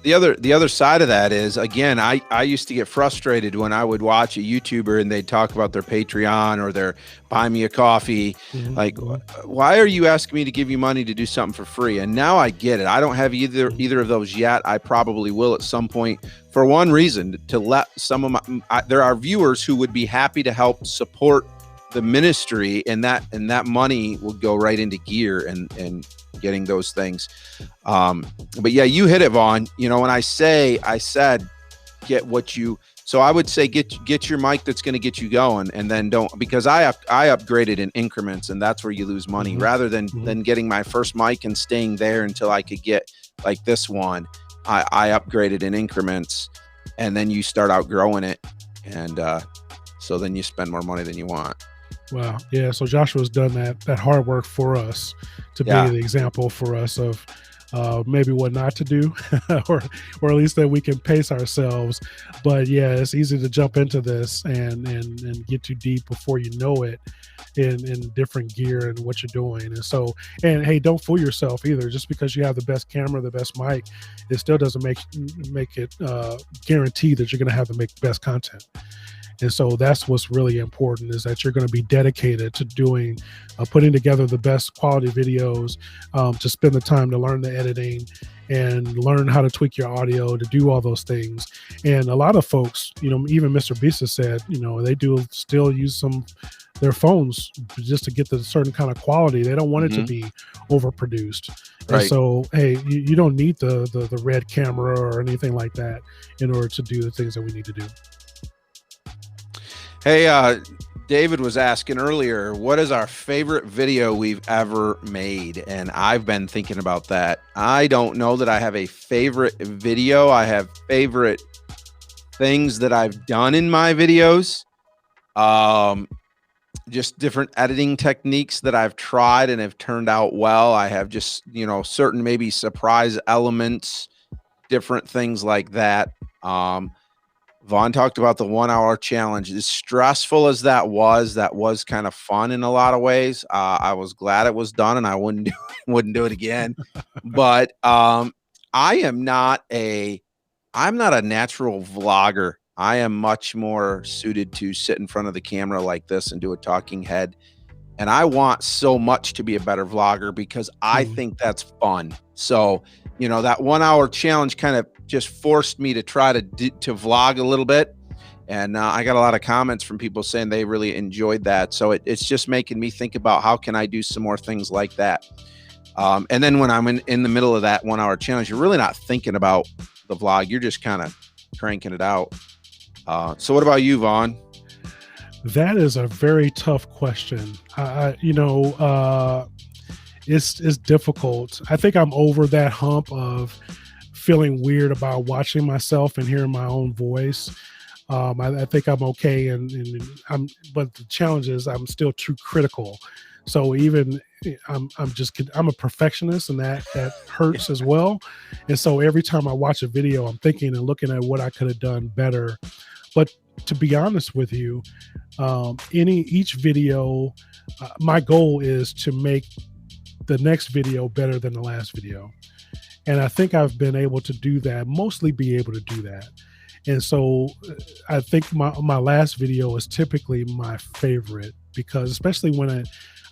Speaker 2: The other side of that is, again, I used to get frustrated when I would watch a YouTuber and they'd talk about their Patreon or their buy me a coffee. Like, why are you asking me to give you money to do something for free? And now I get it. I don't have either of those yet. I probably will at some point, for one reason, to let some of there are viewers who would be happy to help support the ministry, and that money will go right into gear and getting those things. But yeah, you hit it, Vaughn. When I said get what you, so I would say get your mic that's going to get you going, and then don't, because I upgraded in increments, and that's where you lose money. Rather than getting my first mic and staying there until I could get like this one, I upgraded in increments, and then you start outgrowing it, and so then you spend more money than you want.
Speaker 1: Wow. Yeah. So Joshua's done that hard work for us to be the example for us of maybe what not to do, or at least that we can pace ourselves. But yeah, it's easy to jump into this and get too deep before you know it in different gear and what you're doing. And so, and hey, don't fool yourself either. Just because you have the best camera, the best mic, it still doesn't make it guarantee that you're going to have the best content. And so that's what's really important, is that you're going to be dedicated to doing, putting together the best quality videos, to spend the time to learn the editing and learn how to tweak your audio, to do all those things. And a lot of folks, even Mr. Beast has said, they do still use their phones just to get the certain kind of quality. They don't want it to be overproduced. Right. And so, hey, you don't need the red camera or anything like that in order to do the things that we need to do.
Speaker 2: Hey, David was asking earlier, what is our favorite video we've ever made? And I've been thinking about that. I don't know that I have a favorite video. I have favorite things that I've done in my videos. Just different editing techniques that I've tried and have turned out well. I have just, certain maybe surprise elements, different things like that. Vaughn talked about the 1 hour challenge. As stressful as that was kind of fun in a lot of ways. I was glad it was done, and I wouldn't do it again. But I'm not a natural vlogger. I am much more suited to sit in front of the camera like this and do a talking head. And I want so much to be a better vlogger because I think that's fun. So, that 1 hour challenge kind of just forced me to try to vlog a little bit. And I got a lot of comments from people saying they really enjoyed that. So it's just making me think about how can I do some more things like that. And then when I'm in the middle of that 1 hour challenge, you're really not thinking about the vlog. You're just kind of cranking it out. So what about you, Vaughn?
Speaker 1: That is a very tough question. It's difficult. I think I'm over that hump of feeling weird about watching myself and hearing my own voice. I think I'm okay, but the challenge is I'm still too critical. So even I'm a perfectionist, and that hurts as well. And so every time I watch a video, I'm thinking and looking at what I could have done better. But to be honest with you, each video, my goal is to make the next video better than the last video. And I think I've been able to do that, mostly be able to do that. And so I think my last video is typically my favorite, because especially when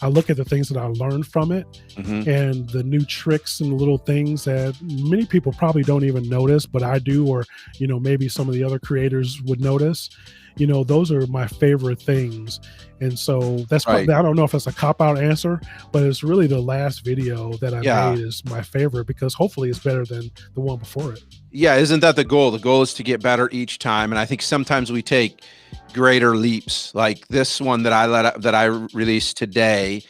Speaker 1: I look at the things that I learned from it, and the new tricks and little things that many people probably don't even notice, but I do, or, maybe some of the other creators would notice, those are my favorite things. And so that's probably, I don't know if that's a cop-out answer, but it's really the last video that I made is my favorite, because hopefully it's better than the one before it.
Speaker 2: Yeah. Isn't that the goal? The goal is to get better each time. And I think sometimes we take greater leaps, like this one that I released today.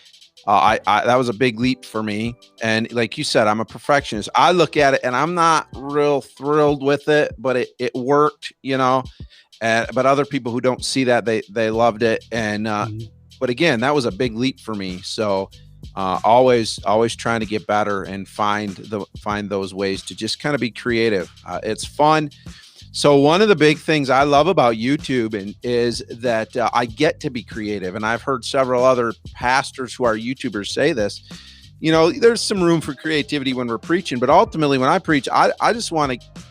Speaker 2: That was a big leap for me. And like you said, I'm a perfectionist. I look at it and I'm not real thrilled with it, but it worked, but other people who don't see that, they loved it. And, but again, that was a big leap for me. So, always trying to get better and find those ways to just kind of be creative. It's fun. So one of the big things I love about YouTube is that I get to be creative. And I've heard several other pastors who are YouTubers say this. There's some room for creativity when we're preaching, but ultimately when I preach, I just want to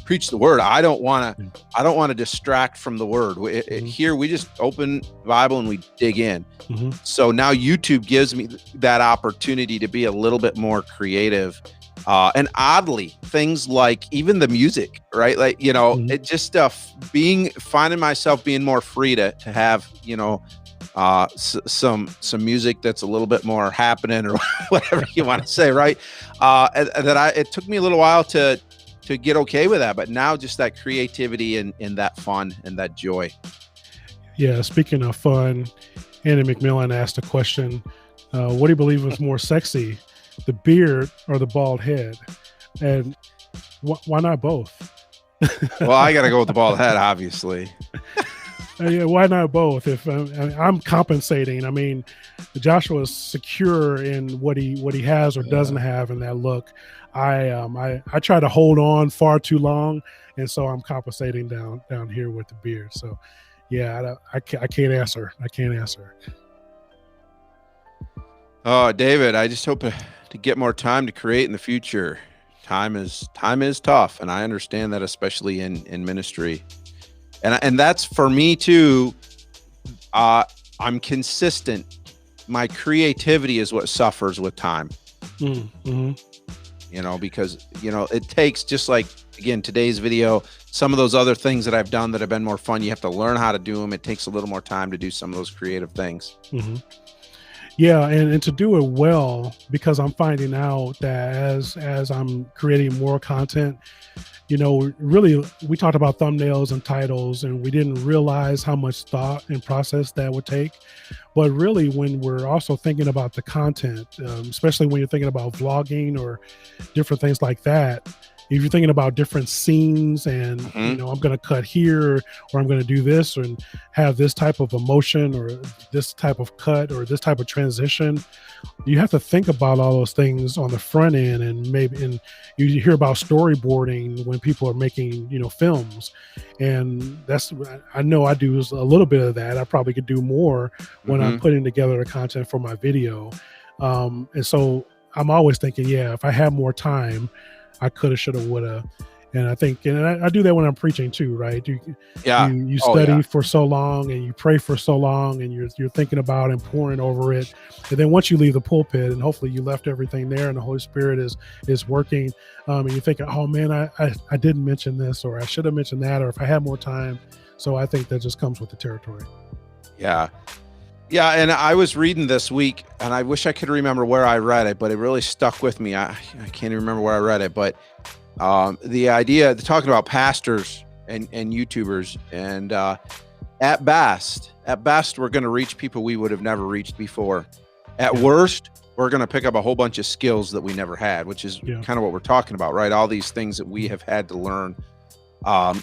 Speaker 2: preach the word. I don't want to distract from the word. Here we just open the Bible and we dig in. So now YouTube gives me that opportunity to be a little bit more creative. And oddly, things like even the music, right? Like, it just finding myself being more free to have, some music that's a little bit more happening, or whatever you want to say, right? It took me a little while to get okay with that, but now just that creativity and that fun and that joy.
Speaker 1: Yeah. Speaking of fun, Andy McMillan asked a question. What do you believe is more sexy, the beard or the bald head? And why not both?
Speaker 2: Well, I got to go with the bald head, obviously.
Speaker 1: Yeah, why not both? If I'm compensating, I mean, Joshua is secure in what he has or doesn't have in that look. I try to hold on far too long, and so I'm compensating down here with the beard. So, yeah, I can't answer.
Speaker 2: Oh, David, I just hope to get more time to create in the future. Time is tough, and I understand that, especially in ministry. And that's for me too. I'm consistent. My creativity is what suffers with time. Because it takes, just like, again, today's video, some of those other things that I've done that have been more fun, you have to learn how to do them. It takes a little more time to do some of those creative things.
Speaker 1: Yeah, and to do it well, because I'm finding out that as I'm creating more content, really, we talked about thumbnails and titles, and we didn't realize how much thought and process that would take. But really, when we're also thinking about the content, especially when you're thinking about vlogging or different things like that, if you're thinking about different scenes and,
Speaker 2: Mhm.
Speaker 1: I'm going to cut here, or I'm going to do this and have this type of emotion, or this type of cut, or this type of transition, you have to think about all those things on the front end. And you hear about storyboarding when people are making, films. And I know I do a little bit of that. I probably could do more when I'm
Speaker 2: Mhm.
Speaker 1: putting together the content for my video. And so I'm always thinking, yeah, if I had more time, I coulda, shoulda, woulda. And I think, and I do that when I'm preaching too, right? You
Speaker 2: Yeah.
Speaker 1: you you
Speaker 2: Oh,
Speaker 1: study
Speaker 2: yeah.
Speaker 1: for so long, and you pray for so long, and you're thinking about and pouring over it. And then once you leave the pulpit, and hopefully you left everything there, and the Holy Spirit is working, and you're thinking, oh man, I didn't mention this, or I should have mentioned that, or if I had more time. So I think that just comes with the territory.
Speaker 2: Yeah. Yeah, and I was reading this week, and I wish I could remember where I read it, but it really stuck with me. I can't even remember where I read it, but the idea, talking about pastors and YouTubers, and at best, we're going to reach people we would have never reached before. At
Speaker 1: Yeah.
Speaker 2: worst, we're going to pick up a whole bunch of skills that we never had, which is
Speaker 1: Yeah.
Speaker 2: kind of what we're talking about, right? All these things that we have had to learn.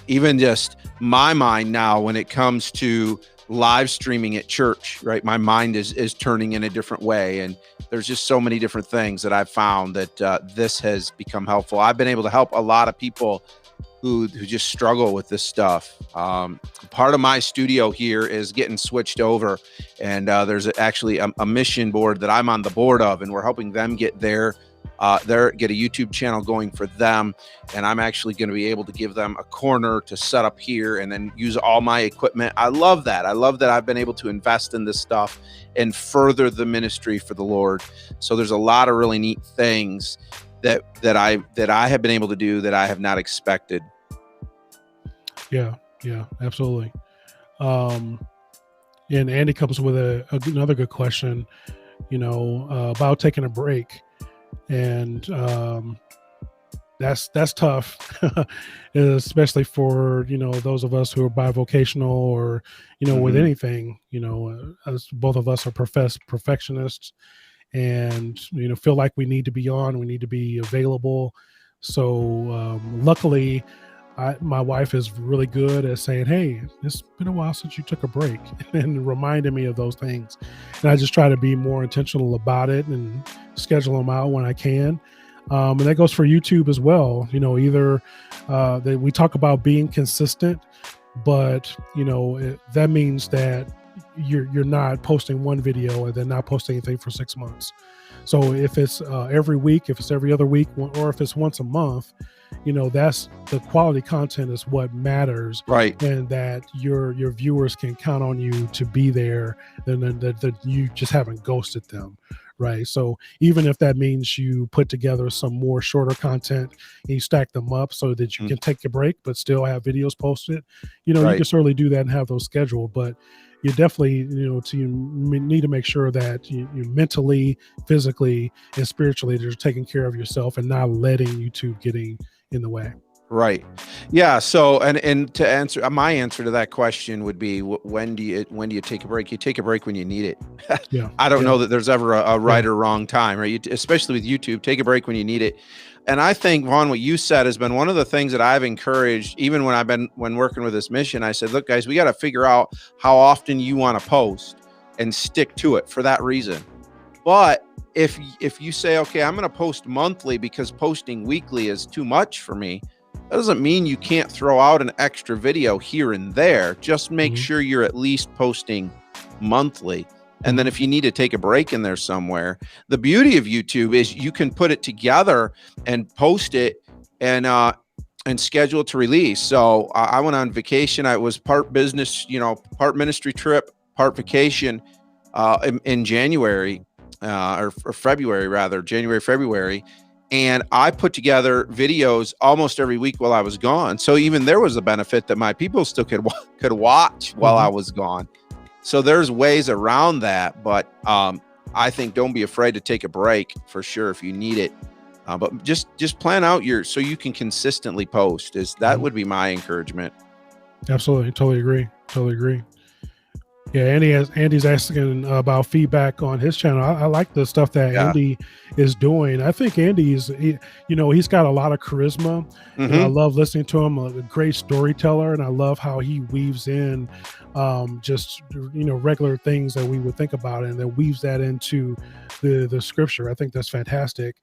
Speaker 2: Even just my mind now, when it comes to live streaming at church, right? My mind is turning in a different way. And there's just so many different things that I've found that this has become helpful. I've been able to help a lot of people who just struggle with this stuff. Part of my studio here is getting switched over, and there's actually a mission board that I'm on the board of, and we're helping them get get a YouTube channel going for them. And I'm actually going to be able to give them a corner to set up here and then use all my equipment. I love that. I love that I've been able to invest in this stuff and further the ministry for the Lord. So there's a lot of really neat things that I have been able to do that I have not expected.
Speaker 1: Yeah, absolutely. And Andy comes with another good question, about taking a break. And that's tough, especially for those of us who are bivocational, or with anything. As both of us are professed perfectionists, and feel like we need to be on, we need to be available. So luckily, my wife is really good at saying, hey, it's been a while since you took a break, and reminding me of those things. And I just try to be more intentional about it and schedule them out when I can. And that goes for YouTube as well. Either that we talk about being consistent, but that means that you're not posting one video and then not posting anything for 6 months. So if it's every week, if it's every other week, or if it's once a month, that's the quality content is what matters,
Speaker 2: Right.
Speaker 1: and that your viewers can count on you to be there, and that you just haven't ghosted them, right? So even if that means you put together some more shorter content and you stack them up so that you can take a break but still have videos posted, you
Speaker 2: Right.
Speaker 1: can certainly do that and have those scheduled. But you definitely need to make sure that you mentally, physically, and spiritually you're taking care of yourself and not letting YouTube getting in the way.
Speaker 2: Right. Yeah. So, and to answer, my answer to that question would be, when do you take a break? You take a break when you need it.
Speaker 1: Yeah.
Speaker 2: I don't know that there's ever a right or wrong time, right? Especially with YouTube, take a break when you need it. And I think, Vaughn, what you said has been one of the things that I've encouraged, even when working with this mission. I said, look, guys, we got to figure out how often you want to post and stick to it for that reason. But if you say, okay, I'm going to post monthly because posting weekly is too much for me, that doesn't mean you can't throw out an extra video here and there. Just make sure you're at least posting monthly. And then if you need to take a break in there somewhere, the beauty of YouTube is you can put it together and post it and schedule it to release. So I went on vacation. I was part business, part ministry trip, part vacation in January or February, rather, January, February. And I put together videos almost every week while I was gone. So even there was a benefit that my people still could watch while I was gone. So there's ways around that, but I think don't be afraid to take a break for sure if you need it. But just plan out so you can consistently post. That would be my encouragement.
Speaker 1: Absolutely, totally agree. Yeah, Andy's asking about feedback on his channel. I like the stuff that
Speaker 2: Yeah.
Speaker 1: Andy is doing. I think he's got a lot of charisma. I
Speaker 2: Hmm.
Speaker 1: love listening to him. A great storyteller, and I love how he weaves in just regular things that we would think about, and then weaves that into the scripture. I think that's fantastic.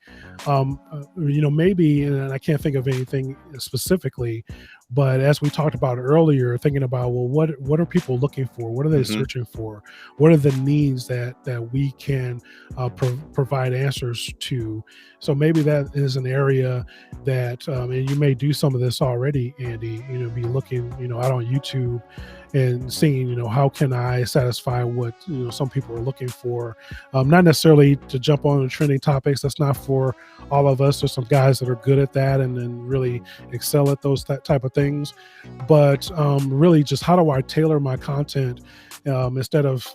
Speaker 1: Maybe, and I can't think of anything specifically, but as we talked about earlier, thinking about, well, what are people looking for? What are they
Speaker 2: Hmm.
Speaker 1: searching for? What are the needs that we can provide answers to? So maybe that is an area that, and you may do some of this already, Andy. Be looking, out on YouTube and seeing, how can I satisfy what some people are looking for. Not necessarily to jump on the trending topics. That's not for all of us. There's some guys that are good at that and then really excel at that type of things. But really, just how do I tailor my content instead of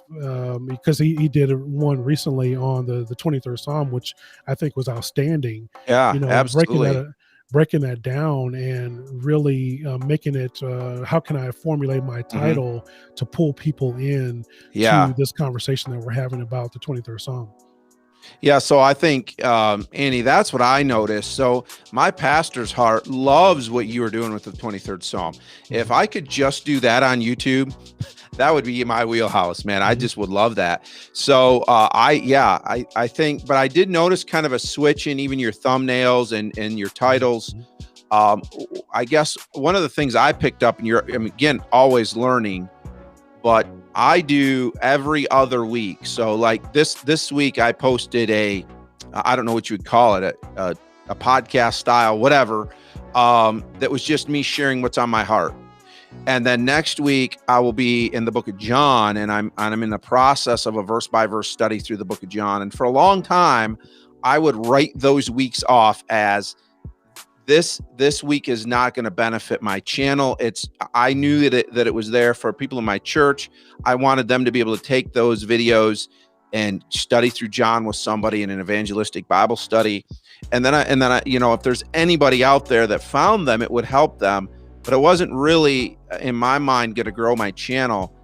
Speaker 1: because he did one recently on the 23rd Psalm, which I think was outstanding.
Speaker 2: Yeah,
Speaker 1: Breaking
Speaker 2: absolutely.
Speaker 1: breaking that down and really making it how can I formulate my
Speaker 2: Hmm.
Speaker 1: title to pull people in
Speaker 2: Yeah.
Speaker 1: to this conversation that we're having about the 23rd Psalm.
Speaker 2: Yeah, so I think, Annie, that's what I noticed. So my pastor's heart loves what you were doing with the 23rd Psalm. If
Speaker 1: Hmm.
Speaker 2: I could just do that on YouTube, that would be my wheelhouse, man. I
Speaker 1: Hmm.
Speaker 2: just would love that. So I think, but I did notice kind of a switch in even your thumbnails and your titles.
Speaker 1: Hmm.
Speaker 2: I guess one of the things I picked up, and I'm again always learning, but I do every other week. So like this week, I posted I don't know what you would call it, a podcast style, whatever, that was just me sharing what's on my heart. And then next week I will be in the book of John, and I'm in the process of a verse by verse study through the book of John. And for a long time, I would write those weeks off as this week is not going to benefit my channel. I knew that it was there for people in my church. I wanted them to be able to take those videos and study through John with somebody in an evangelistic Bible study. And then I, if there's anybody out there that found them, it would help them. But it wasn't really in my mind going to grow my channel.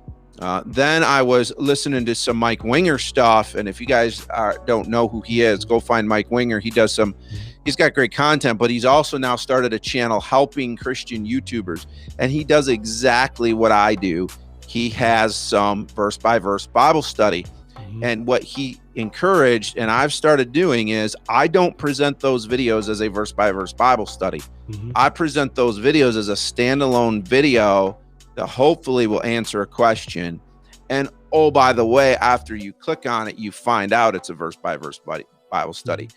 Speaker 2: Then I was listening to some Mike Winger stuff. And if you guys don't know who he is, go find Mike Winger. He's got great content, but he's also now started a channel helping Christian YouTubers. And he does exactly what I do. He has some verse by verse Bible study.
Speaker 1: Hmm.
Speaker 2: And what he encouraged, and I've started doing, is I don't present those videos as a verse by verse Bible study.
Speaker 1: Hmm.
Speaker 2: I present those videos as a standalone video that hopefully will answer a question. And oh, by the way, after you click on it, you find out it's a verse by verse Bible study.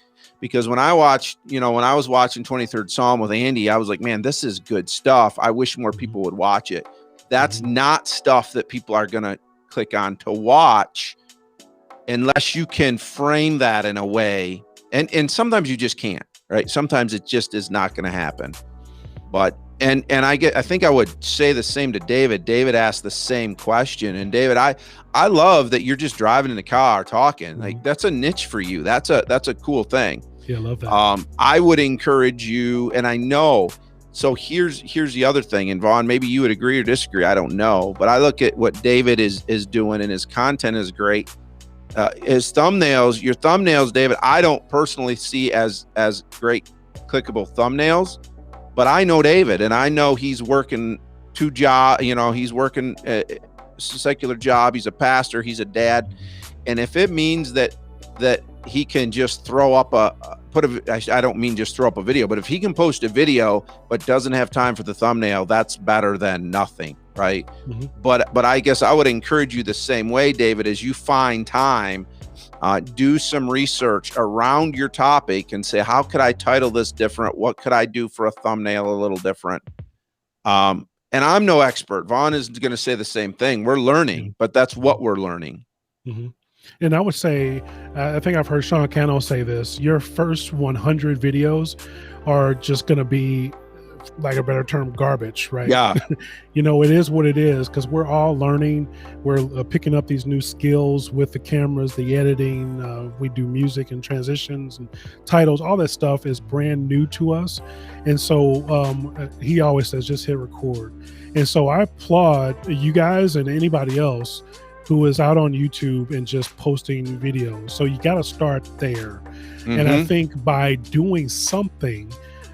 Speaker 2: Because when I was watching 23rd Psalm with Andy, I was like, man, this is good stuff. I wish more people would watch it. That's not stuff that people are going to click on to watch unless you can frame that in a way. And sometimes you just can't, right? Sometimes it just is not going to happen. But and I think I would say the same to David. David asked the same question. And David, I love that you're just driving in the car talking. Like, that's a niche for you. That's a cool thing.
Speaker 1: Yeah, I love that.
Speaker 2: I would encourage you, and I know. So here's the other thing, and Vaughn, maybe you would agree or disagree. I don't know, but I look at what David is doing, and his content is great. Your thumbnails, David, I don't personally see as great clickable thumbnails, but I know David, and I know he's working two jobs. He's working a secular job. He's a pastor. He's a dad, and if it means that he can just throw up I don't mean just throw up a video, but if he can post a video but doesn't have time for the thumbnail, that's better than nothing, right?
Speaker 1: Mm-hmm.
Speaker 2: But I guess I would encourage you the same way, David, as you find time, do some research around your topic and say, how could I title this different? What could I do for a thumbnail a little different? And I'm no expert. Vaughn is going to say the same thing. We're learning, but that's what we're learning.
Speaker 1: Mm-hmm. And I would say, I think I've heard Sean Cannell say this, your first 100 videos are just going to be, like a better term, garbage, right?
Speaker 2: Yeah.
Speaker 1: It is what it is, because we're all learning. We're picking up these new skills with the cameras, the editing. We do music and transitions and titles. All that stuff is brand new to us. And so he always says, just hit record. And so I applaud you guys and anybody else who is out on YouTube and just posting videos. So you got to start there. And I think by doing something,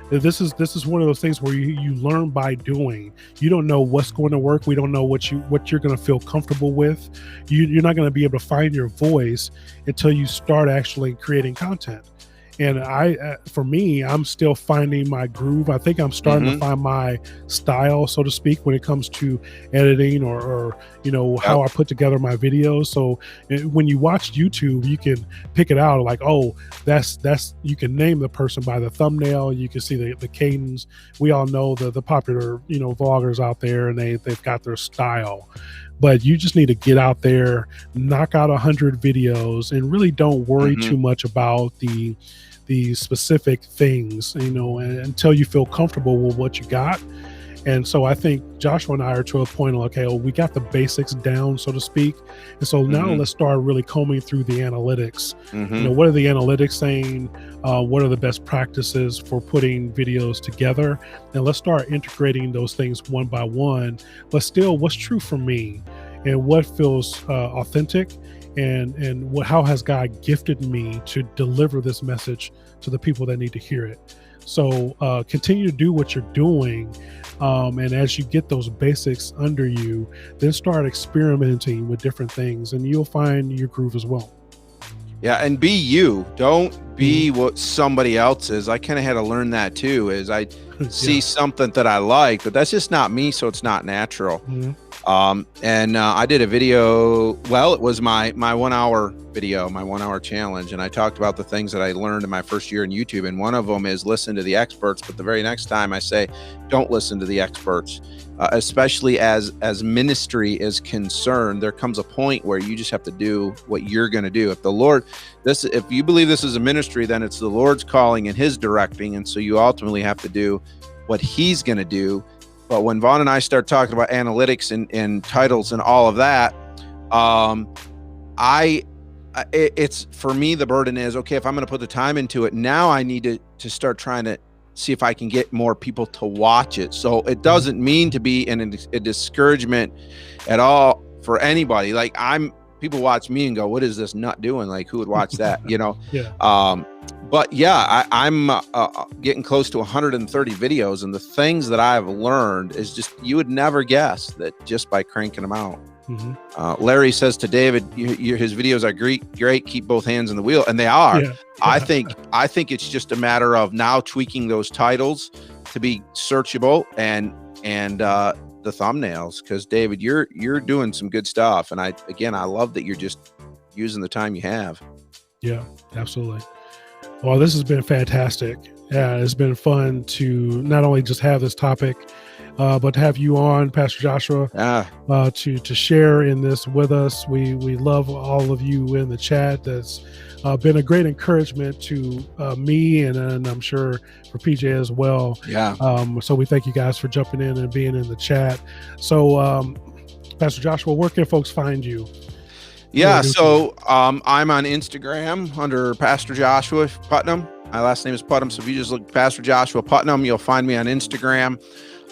Speaker 1: this is one of those things where you learn by doing. You don't know what's going to work. We don't know what you're going to feel comfortable with. You're not going to be able to find your voice until you start actually creating content. And for me, I'm still finding my groove. I think I'm starting to find my style, so to speak, when it comes to editing or how I put together my videos. So when you watch YouTube, you can pick it out like, oh, that's you can name the person by the thumbnail. You can see the cadence. We all know the popular vloggers out there, and they've got their style. But you just need to get out there, knock out 100 videos, and really don't worry too much about the specific things, until you feel comfortable with what you got. And so I think Joshua and I are to a point of, okay, we got the basics down, so to speak. And so now let's start really combing through the analytics. What are the analytics saying? What are the best practices for putting videos together? And let's start integrating those things one by one. But still, what's true for me and what feels authentic, and how has God gifted me to deliver this message to the people that need to hear it. So continue to do what you're doing. And as you get those basics under you, then start experimenting with different things, and you'll find your groove as well.
Speaker 2: Yeah, and be you. Don't be what somebody else is. I kind of had to learn that too, is I see something that I like, but that's just not me, so it's not natural. I did a video, well, it was my 1 hour video, my 1 hour challenge. And I talked about the things that I learned in my first year in YouTube. And one of them is listen to the experts. But the very next time I say, don't listen to the experts, especially as ministry is concerned. There comes a point where you just have to do what you're going to do. If you believe this is a ministry, then it's the Lord's calling and his directing. And so you ultimately have to do what he's going to do. But when Vaughn and I start talking about analytics and titles and all of that, it's for me, the burden is, okay, if I'm going to put the time into it, now I need to start trying to see if I can get more people to watch it. So it doesn't mean to be in a discouragement at all for anybody. Like people watch me and go, what is this nut doing? Like, who would watch that? But yeah, I'm getting close to 130 videos, and the things that I've learned is just, you would never guess that just by cranking them out. Larry says to David, his videos are great. Keep both hands on the wheel, and they are. I think it's just a matter of now tweaking those titles to be searchable and the thumbnails, because David, you're doing some good stuff, and I love that you're just using the time you have. Yeah, absolutely. Well, this has been fantastic. It's been fun to not only just have this topic, but to have you on, Pastor Joshua, to share in this with us. We love all of you in the chat. That's been a great encouragement to me, and I'm sure for PJ as well. So we thank you guys for jumping in and being in the chat. So, Pastor Joshua, where can folks find you? So I'm on Instagram under Pastor Joshua Putnam. My last name is Putnam, so if you just look Pastor Joshua Putnam, you'll find me on Instagram.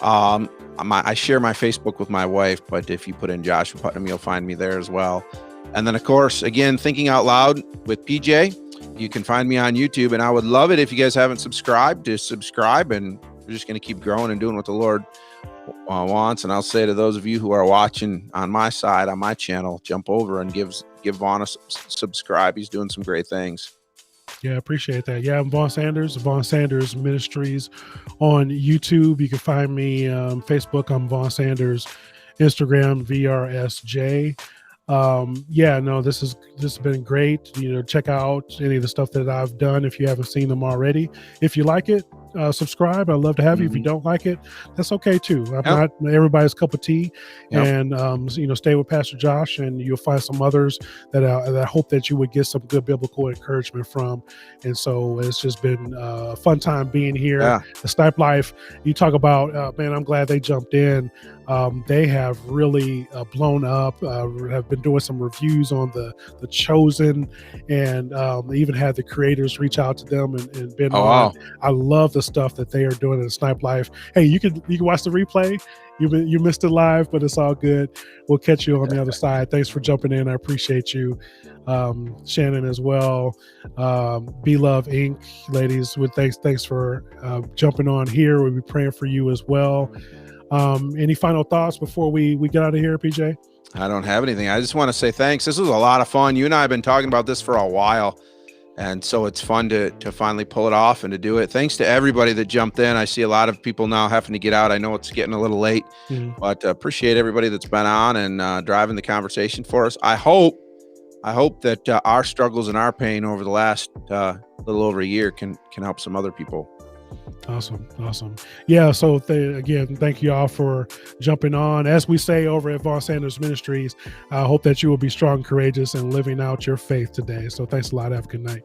Speaker 2: I share my Facebook with my wife, but if you put in Joshua Putnam, you'll find me there as well. And then, of course, again, Thinking Out Loud with PJ. You can find me on YouTube, and I would love it if you guys haven't subscribed to subscribe, and we're just going to keep growing and doing what the Lord wants. And I'll say to those of you who are watching on my side, on my channel, jump over and give Vaughn a subscribe. He's doing some great things. Yeah, I appreciate that. Yeah, I'm Vaughn Sanders Ministries on YouTube. You can find me on Facebook. I'm Vaughn Sanders. Instagram, VRSJ. This has been great. Check out any of the stuff that I've done if you haven't seen them already. If you like it, subscribe. I'd love to have you. If you don't like it, that's okay too. I'm not everybody's cup of tea. And stay with Pastor Josh, and you'll find some others that I hope that you would get some good biblical encouragement from. And so it's just been a fun time being here. The Snipe Life, you talk about, man, I'm glad they jumped in.
Speaker 1: They have really blown up, have been doing some reviews on the Chosen, and they even had the creators reach out to them and been
Speaker 2: Oh,
Speaker 1: on.
Speaker 2: wow.
Speaker 1: I love the stuff that they are doing in Snipe Life. Hey, you can watch the replay. You missed it live, but it's all good. We'll catch you on the other side. Thanks for jumping in. I appreciate you, Shannon, as well. Be Love Inc. ladies, with thanks for jumping on here. We'll be praying for you as well. Any final thoughts before we get out of here, PJ?
Speaker 2: I don't have anything. I just want to say thanks. This was a lot of fun. You and I have been talking about this for a while, and so it's fun to finally pull it off and to do it. Thanks to everybody that jumped in. I see a lot of people now having to get out. I know it's getting a little late, but appreciate everybody that's been on and driving the conversation for us. I hope that our struggles and our pain over the last little over a year can help some other people.
Speaker 1: Awesome. Yeah. So again, thank you all for jumping on. As we say over at Vaughn Sanders Ministries, I hope that you will be strong, courageous, and living out your faith today. So thanks a lot. Have a good night.